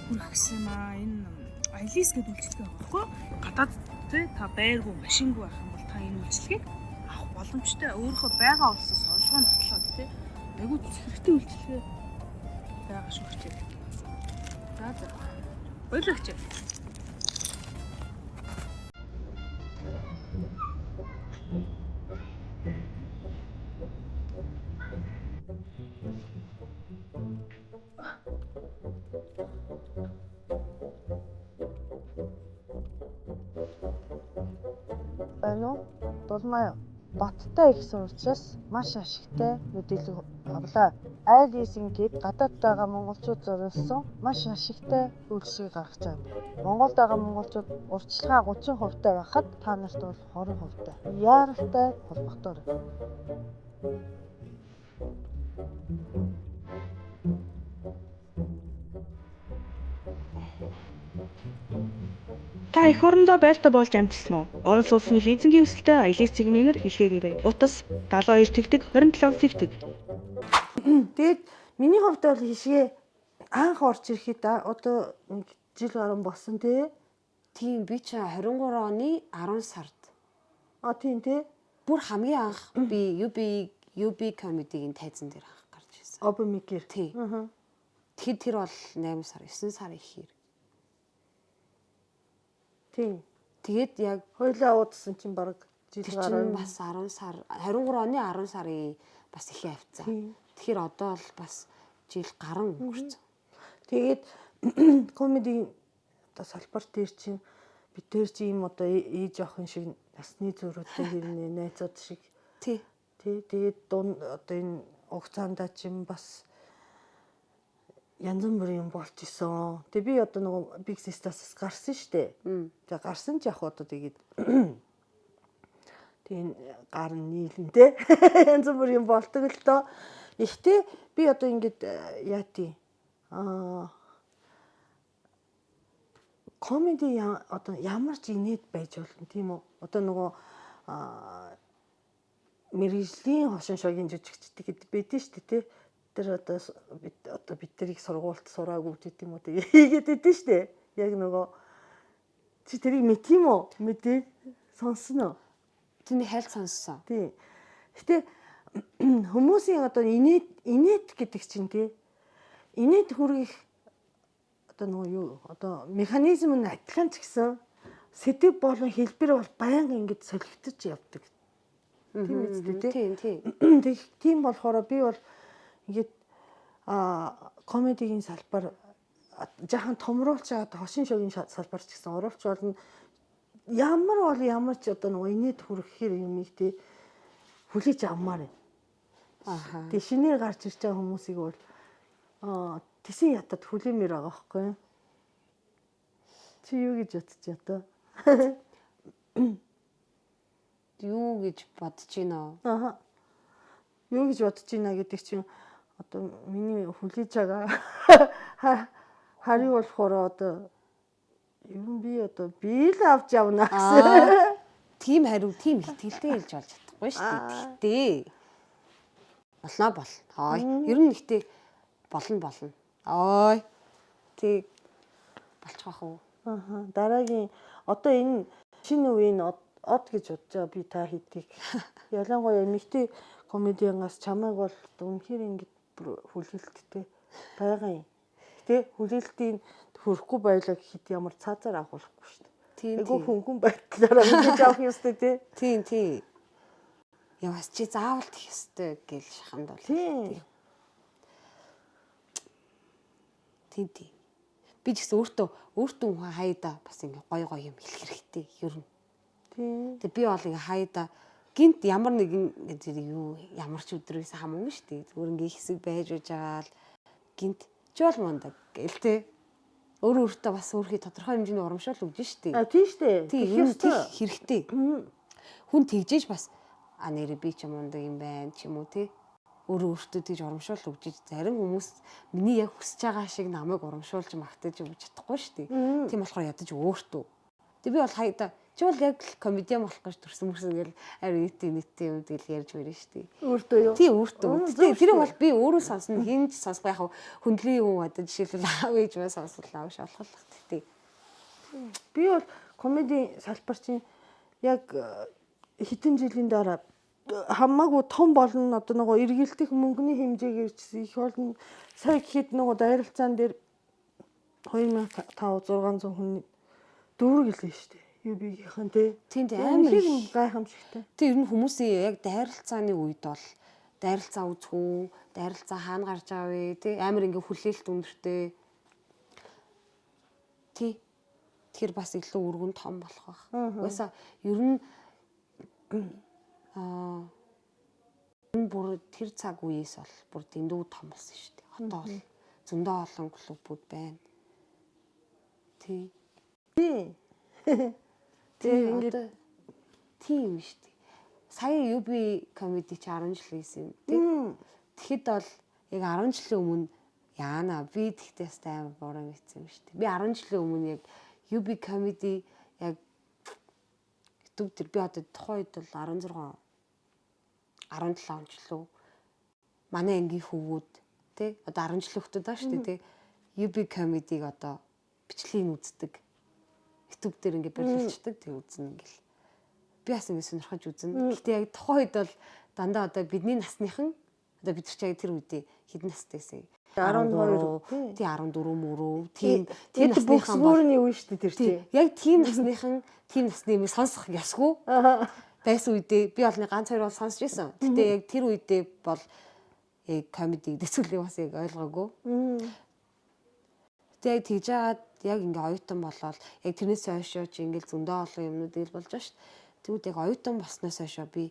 хүргэх гэсэн юм аа. Энэ Айлис гэдэг үйлчлэгээ байгаа байхгүй юу? Гадаад тий та байргүй, машингүй байх юм бол та энэ үйлчлэгийг авах боломжтой. Өөрийнхөө байгаа улсаас орлогоо нотлоод тий айгүй хэрэгтэй үйлчлэгээ байгаа шүү хичээ. За. Баярлалаа хичээ. Байна уу? Дулмаа Баттай их сурвалжаас маш ашигтай мэдээлэл авлаа. Айл лизингээд гадаад байгаа монголчууд зориулсан маш ашигтай үйлчлэгийг гаргаж байна. Монголд байгаа монголчууд урьдчилгаа 30% таа байхад та нарт бол 20% таа. Яаралтай холбогдоор. Та эх орондоо байлтаа болж амжсан уу? Орос улсын лизингийн өсөлтөд аялал цэгмээр хэлээгээрэй. Утас 72 тэгтэг 27 тэгтэг. Тэгээд миний хувьд бол хишгээ анх орж ирэхэд одоо нэг жил гарсан болсон тий. Тийм би чи 23 оны 10 сард. Тийм тий. Бүр хамгийн анх би UB comedy-гийн тайзан дээр анх гарч ирсэн. Open mic-ээр. Тий. Тэгэхэд тэр бол 8 сар 9 сар ихээр. Тийм. Тэгээд яг хойлоо уудсан чинь баг жил гарсан. бас 10 сар 23 оны 10 сарын бас ихээ авцсан. Тэгэхээр одоо л бас жил гарan өнгөрцөн. Тэгээд комеди одоо салбар дээр чинь бид тэр чи юм одоо ээж охин шиг насны зөрүүтэй хэрнээ найзууд шиг тий. Тэгээд одоо энэ хугацаанд чинь бас янз бүрийн юм болж исэн. Тэгээ би одоо нөгөө Big Sisters гарсан штэ. Тэгээ гарсан ч яг одоо тэгээд тийм гар нийлэнтэй янз бүрийн болдог л доо. Ихтэй би одоо ингэж яа тий комеди одоо ямар ч инээд байж болно тийм үү? Одоо нөгөө мэргэжлийн хошин шогийн жүжигчдэг гэдэг байдэн шүү дээ тий. Тэр одоо бид тэрийг сургуульд сураагүй гэдэг юм уу тэгээ хийгээд байдэн шүү дээ. Яг нөгөө чи тэрийг мэдтiim үү? Мэдээ сонсно. Тэний хайлт сонссон. Тий. Гэтэ хүмүүсийн одоо инээд гэдэг чинь тий. Инээд хүргэх одоо нөгөө юу одоо механизм нь адилхан ч гэсэн сэдв болон хэлбэр бол байнга ингэж солигдож явдаг. Тийм үстэй тий. Тийм болохоор би бол ингэж комедигийн салбар жаахан томруулж байгаа хошин шогийн салбар ч гэсэн оруулж болно. Ямар ч одоо нөгөө инээд хүрэхээр юм их тий хүлээж авмаар байна. Тэг шинээр гарч ирж байгаа хүмүүсийг бол тэсэн ятад хүлээмээр байгаа байхгүй юу? Чи юу гэж бодож одоо? Юу гэж бодож байна? Юу гэж бодож байна гэдэг чинь одоо миний хүлээж байгаа хари болохоор одоо юм би л авч явна гэсэн. Тийм хариу тийм ихтгэлтэй хэлж болж чадахгүй шүү дээ. Тэгтээ болно. Ер нь ихтэй болно. Ой. Тэг болчих واخ уу? Дараагийн одоо энэ шинэ үеийн од гэж бодож байгаа би та хэдийг. Ялангуяа эмэгтэй комедианаас чамайг бол үнэхээр ингэ хүлээлттэй байгаа юм. Гэтэ хүлээлтийн хөрөхгүй байлаа гэхэд ямар цаазаар агуулахгүй шүү дээ. Айгу хөнгөн байдлаараа ингэж авах ёстой тий. Тийм. Яваас чи заавал тэх ёстой гэж шаханд бол. Тийм. Би ч гэсэн өөртөө хүн хаяада бас ингээ гой юм хэлэх хэрэгтэй ер нь. Тийм. Тэгээ би бол ингээ хаяада гинт ямар нэгэн юу ямар ч өдрөөс хамаагүй шүү дээ. Зүгээр ингээ хэсэг байж байгаа л гинт ч бол мундаг гэл тээ. Өөртөө бас өөрхий тодорхой хэмжээний урамшуул өгж штэ. Тийм штэ. Тийм хэрэгтэй. Хүн тэгжээж бас нэрээ би ч мундаг юм байна ч юм уу тий. Өөртөө тэгж урамшуул өгж зарим хүмүүс миний яг хүсэж байгаа шиг намайг урамшуулж магтаж өгч чадахгүй штэ. Тийм болохоор ядаж өөртөө. Тэг би бол хаяада чи бол яг комедиан болох гэж төрсөн гэл арит юм тэгэл ярьж мэрэн штэ. Өөртөө юу? Тийм өөртөө. Тэр бол би өөрөө сонсно хинж сонсох яг хүндлийн хүн одоо жишээлбэл аав ээж бас сонслоо авш болох л тий. Би бол комеди салбар чинь яг хэдэн жилийн дараа хамаагүй том болно одоо нөгөө эргэлдэх мөнгөний хэмжээгээр ч их болно. Сая гэхэд нөгөө дайралцаан дээр 2500-600 хүн дүүрэг гэлээ шүү дээ. UB-гийнхэн тий. Тийм амар гайхамшигтай. Тэг ер нь хүмүүсийн яг дайралцааны үед бол дайралцаа үзэх үү, дайралцаа хаана гарч байгаа вэ тий амар ингээ хүлээлт өндөртэй. Тий. Тэгэхээр бас илүү өргөн том болох байх. Угаасаа ер нь бүр тэр цаг үеэс бол бүр дэндүү том болсон шүү дээ. Одоо бол зөндөө олон клубүүд байна. Тий. Тэгээд тийм шүү дээ. Сая UB comedy чи 10 жил хийсэн тий. Тэгэхэд бол яг 10 жилийн өмнө яана би тэгтээ амар буруу мэдсэн юм шүү дээ. Би 10 жилийн өмнө яг UB comedy яг YouTube дээр би одоо тухайн үед бол 17 он ч лөө манай ангийн хүүгүүд тий одоо 10 жилийн хүүхдүүд байгаа шүү дээ тий UB comedy-г одоо бичлэгийг үздэг. YouTube дээр ингээд бирлэлчдэг тий үзнэ ингээл. Би бас ингээд сонирхож үзнэ. Гэхдээ яг тухайн үед бол дандаа одоо бидний насныхан одоо бид ч яг тэр үедээ хэдэн настай байсан. 12 тий 14 мөрөө тийм бүхсгүүрний үе шүү дээ тэр чинь. Яг тийм насныхан тийм насны юм сонсох ёсгүй. Байсан үедээ би олны ганц хоёр бол сонсч байсан. Гэтэ яг тэр үедээ бол яг комеди дэцүүлэг бас яг ойлгоогүй. Тэгээ тэгж жаад яг ингээ оюутан болоод яг тэрнээс хойшоо чи ингээл зөндөө олон юмнууд ил болж байгаа шүү дээ. Тэгвэл яг оюутан болсноос хойшоо би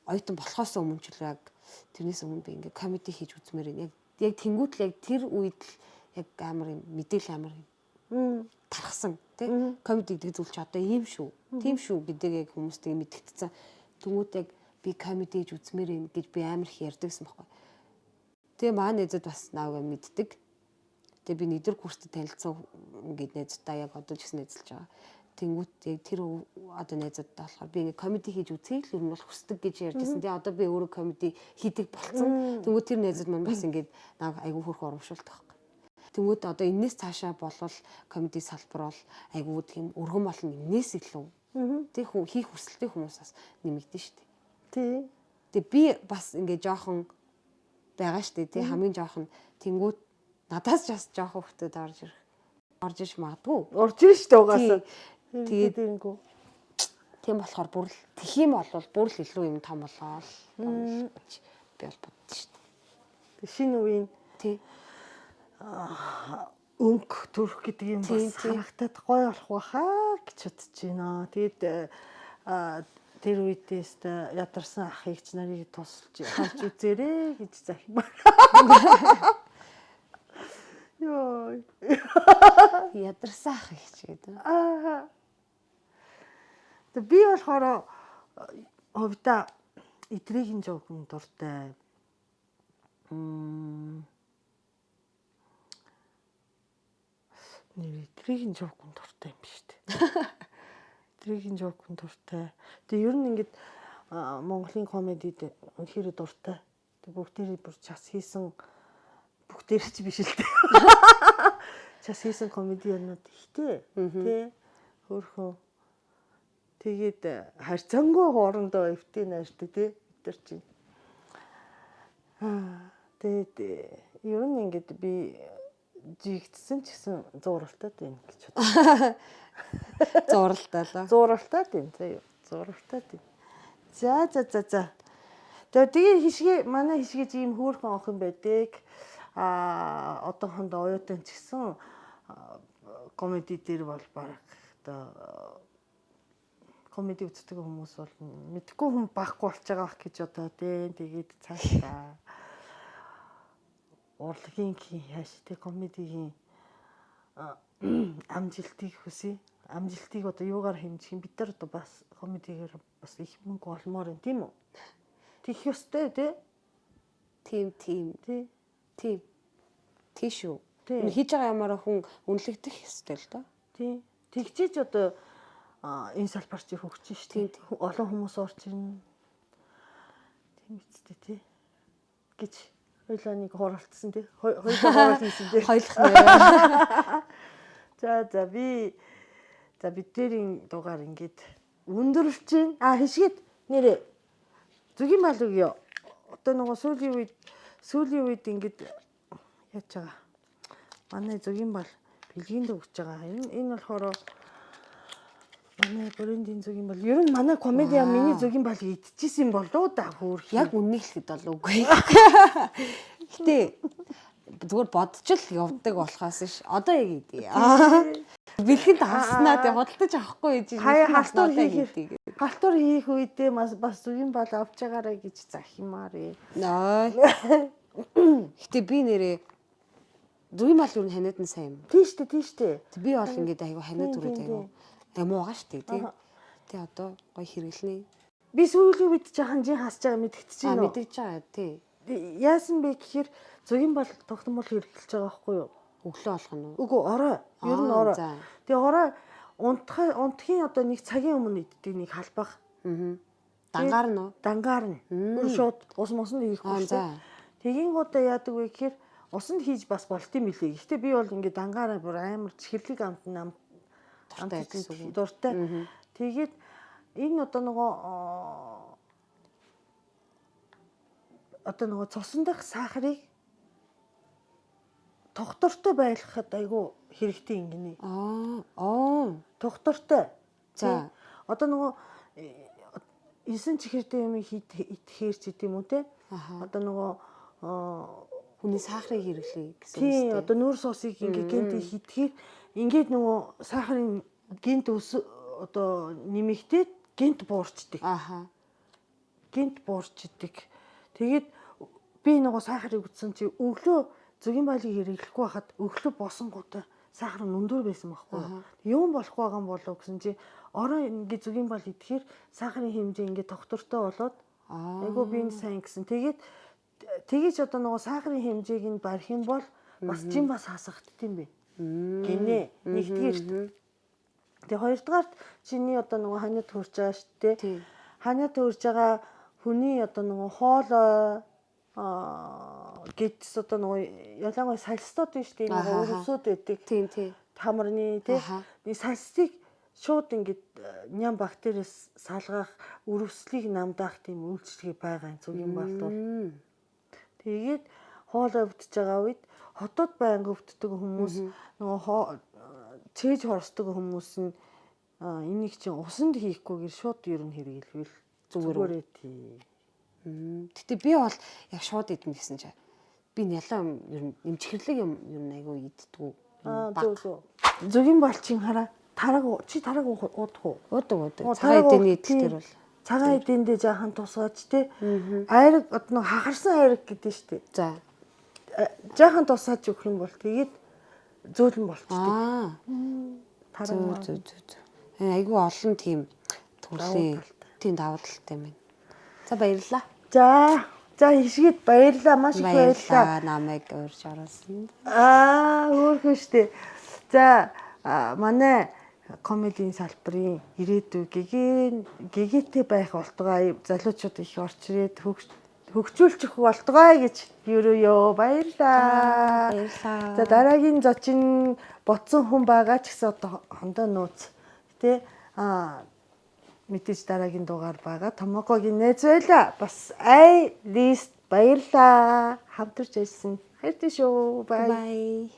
оюутан болохоос өмнө ч яг тэрнээс өмнө би ингээ комеди хийж үзмээр байна. Яг тэнгуут л яг тэр үед л яг амар юм мэдээлэл амар юм тархсан тий комеди гэдэг зүйл чи одоо ийм шүү. Тийм шүү гэдэг яг хүмүүстэй мэдгэцсэн. Тэнгуут яг би комеди хийж үзмээр юм гэж би амар их ярьдагсан байхгүй. Тэгээ маа нэзэд бас наага мэддэг. Тэгээ би нэгдүгээр курстэй танилцсан ингээд найзтай яг одоо ч гэсэн найзалж байгаа. Тэнгүүт яг тэр одоо найзуудтай болохоор би ингээд комеди хийж үзэхийг л ер нь бол хүсдэг гэж ярьжсэн. Тэгээ одоо би өөрөө комеди хийдэг болцсон. Тэнгүүт тэр найзууд маань бас ингээд нааг айгүй хөрх урамшуулдаг байхгүй. Тэнгүүт одоо энэс цаашаа болвол комеди салбар бол айгүй тийм өргөн болно энэс илүү. Тэг хийх хүсэлтэй хүмүүс бас нэмэгдэн шүү дээ. Тэгээ би бас ингээд жоохон байгаа шүү дээ. Тэг хамгийн жоохон тэнгүүт надаас ч бас жоохон хөвтөд орж иж магадгүй. Орж ир шүү дээ угаасаа. Тэгээд тийм болохоор бүр л тэх юм бол бүр л илүү юм том болоо би бол боддоо шүү дээ. Шинэ үеийн тий өнгө төрөх гэдэг юм бас харагдаад гоё болох байхаа гэж бодож байна. Тэгээд тэр үедээс ядарсан ахыг ч нарыг тусалж харж үзээрэй гэж захимаар. Йоо. ядарсан ах их ч гэдэг. Тэг би болохоор ховда идрэгийн жоохон дуртай. Идрэгийн жоохон дуртай юм биш үү? Идрэгийн жоохон дуртай. Тэг ер нь ингээд Монголын комедид үнэхээр дуртай. Тэг бүгдээрээ бүр час хийсэн бүгдээр ч биш л дээ. Час хийсэн комедианууд ихтэй. Тэ хөрхөн. Тэгээд харьцангуй хоорондоо эвтэй найртай тий бид нар чинь. Тэгээд ер нь ингээд би жигдсэн ч гэсэн зуралтай байна гэж бодлоо. Зуралтай л. Зуралтай байна заяа. Зуралтай байна. За. Тэгээ хишгээ манай хишгэж ийм хөөрхөн охин байдаг. Одоохондоо оюутан ч гэсэн комеди дээр бол баг одоо комеди үздэг хүмүүс бол мэдгүй хүн баггүй болж байгаа бах гэж одоо тий. Тэгээд цаашаа урлагийн хааш тий комедигийн амжилтыг хүсье. Амжилтыг одоо юугаар хэмжих юм бид нар одоо бас комедигээр бас их мөнгө олмоор юм тийм үү? Тих ёстой тий. Тийм. Тийш үү. Хийж байгаа ямаараа хүн үнэлэгдэх ёстой л доо. Тий. Тэгчээж одоо энэ салбар чи хөгжиж шүү дээ. Олон хүмүүс орж ирнэ. Тийм үстэй тий. Гэж хоёлаа нэг хуралцсан тий. Хоёлаа хурал хийсэн тий. Хоёлох нэ. За бид дээрийн дугаар ингээд өндөрлж чинь. Хишгээд нэрээ зүгийн бал өгөө. Одоо нөгөө сүүлийн үед ингээд яаж байгаа. Манай зүгийн бал бэлгийнд өгч байгаа. Энэ болохоор манай брендинг зүгийн бал. Ер нь манай комедиан миний зүгийн бал идчихсэн бол доо да хөөх. Яг үннийг хэлэхэд бол үгүй. Гэтэ зүгээр бодож л явдаг болохоос ш. Одоо яг идэе. Бэлгэнд авснаа тэг худалдаж авахгүй гэж халтур хийх үедээ бас зүгийн бал авч байгаарэ гэж захимаар. Гэтэ би нэрээ зүгийн бал юу ханиад нь сайн юм. Тийш дээ. Би бол ингээд айгу ханиад түрээд айгу муу байгаа шүү дээ тий. Тэ одоо гоё хэрэглэнэ. Би сүүлийн үед жахан жин хасж байгаа мэдгэцэж байна. Мэдэж байгаа тий. Яасан бэ гэхээр зүгийн бал тогтмол хэрэглэж байгаа байхгүй юу? Өглөө болгоно уу? Үгүй орой. Ер нь орой. Тэгээ орой унтахын одоо нэг цагийн өмнө иддэг нэг халбах. Дангаар нь уу? Дангаар нь. Шууд ус моснд хийхгүй шүү. Тэгийн гуудаа яадаг вэ гэхээр усанд хийж бас болт юм билээ. Гэхдээ би бол ингээд дангаараа бүр амар чихэрлэг амт дуртай. Тэгээд энэ одоо нөгөө цусан дах сахарыг тогтвортой байлгахад айгүй хэрэгтэй юм гинэ. Тогтвортой. За. Одоо нөгөө 9 чихэртэй юм идэхээр ч гэдэм үү те. Одоо нөгөө хүний сахарыг хэрэглэе гэсэн үг. Тийм, одоо нүүр сосыг ингээ гэнт идэхээр ингээд нөгөө сахарын гэнт одоо нэмэгдээд гэнт буурчдаг. Гэнт буурчдаг. Тэгээд би нөгөө сахарыг утсан чи өглөө зөгийн байлыг хэрэглэхгүй байхад өглөө босонгуудаа сахар нь өндөр байсан байхгүй юу. Юм болох байгаа юм болов гэсэн чи орой ингээ зөгийн бал идэхээр сахарын хэмжээ ингээ тогтвортой болоод айгу биеийн сайн гэсэн. Тэгэж одоо нөгөө сахарын хэмжээг нь барих юм бол бас жин бас хасагдт юм бэ. Гинэ. Нэгдүгээрт. Тэгээ хоёрдугаарт чиний одоо нөгөө ханиад төрж байгаа шүү дээ. Ханиад төрж байгаа хүний одоо нөгөө хоолой гэдс одоо нөгөө ялангуяа сальстууд биш тийм нөгөө өрөвсөд байдаг. Тийм. Хамарны тий. Би сальстыг шууд ингээд ням бактериас салгах, өрөвслийг намдаах тийм үйлчлэгээ байгаа юм зүгийн балд бол. Тэгээд хоолой өвдөж байгаа үед хотод байнга өвддөг хүмүүс нөгөө чээж хорсдог хүмүүс нь энийг чинь усанд хийхгүйгээр шууд ер нь хэрэглэвэл зүгээрээ тий. Гэтэ би бол яг шууд идэх гэсэн чинь би ялаа ер нь нэмчихэрлэг юм ер нь айгүй иддэг. Зүгийн балчин хараа чи тараг уудах уу? Уудаг. Цагаан эдийн идэл төр бол цагаан эдиндээ жаахан тусгаач те. Айраг одоо хахарсан айраг гэдэг нь шүү дээ. За. Жаахан тусгаач өгөх юм бол тэгээд зөөлөн болчтой. Зөө. Айгүй олон тийм төрлийн тийм давуу талтай юм байна. За баярлалаа. За хишгэд баярлалаа. Маш их баярлалаа. Намайг урьж оруулсан. Хөөрхөн штэ. За манай комедийн салбарын ирээдүй гэгээтэй байх болтугай залуучууд их орч ирээд хөгжүүлчих болтугай гэж ерөөё баярлаа. За дараагийн зочин ботсон хүн байгаа ч гэсэн одоо хондоо нууц тий мэдээж дараагийн дугаар байгаа. Томокогийн найз байла. Бас лист баярлаа. Хамтарч ажилласан. Хайртай шүү. Бай.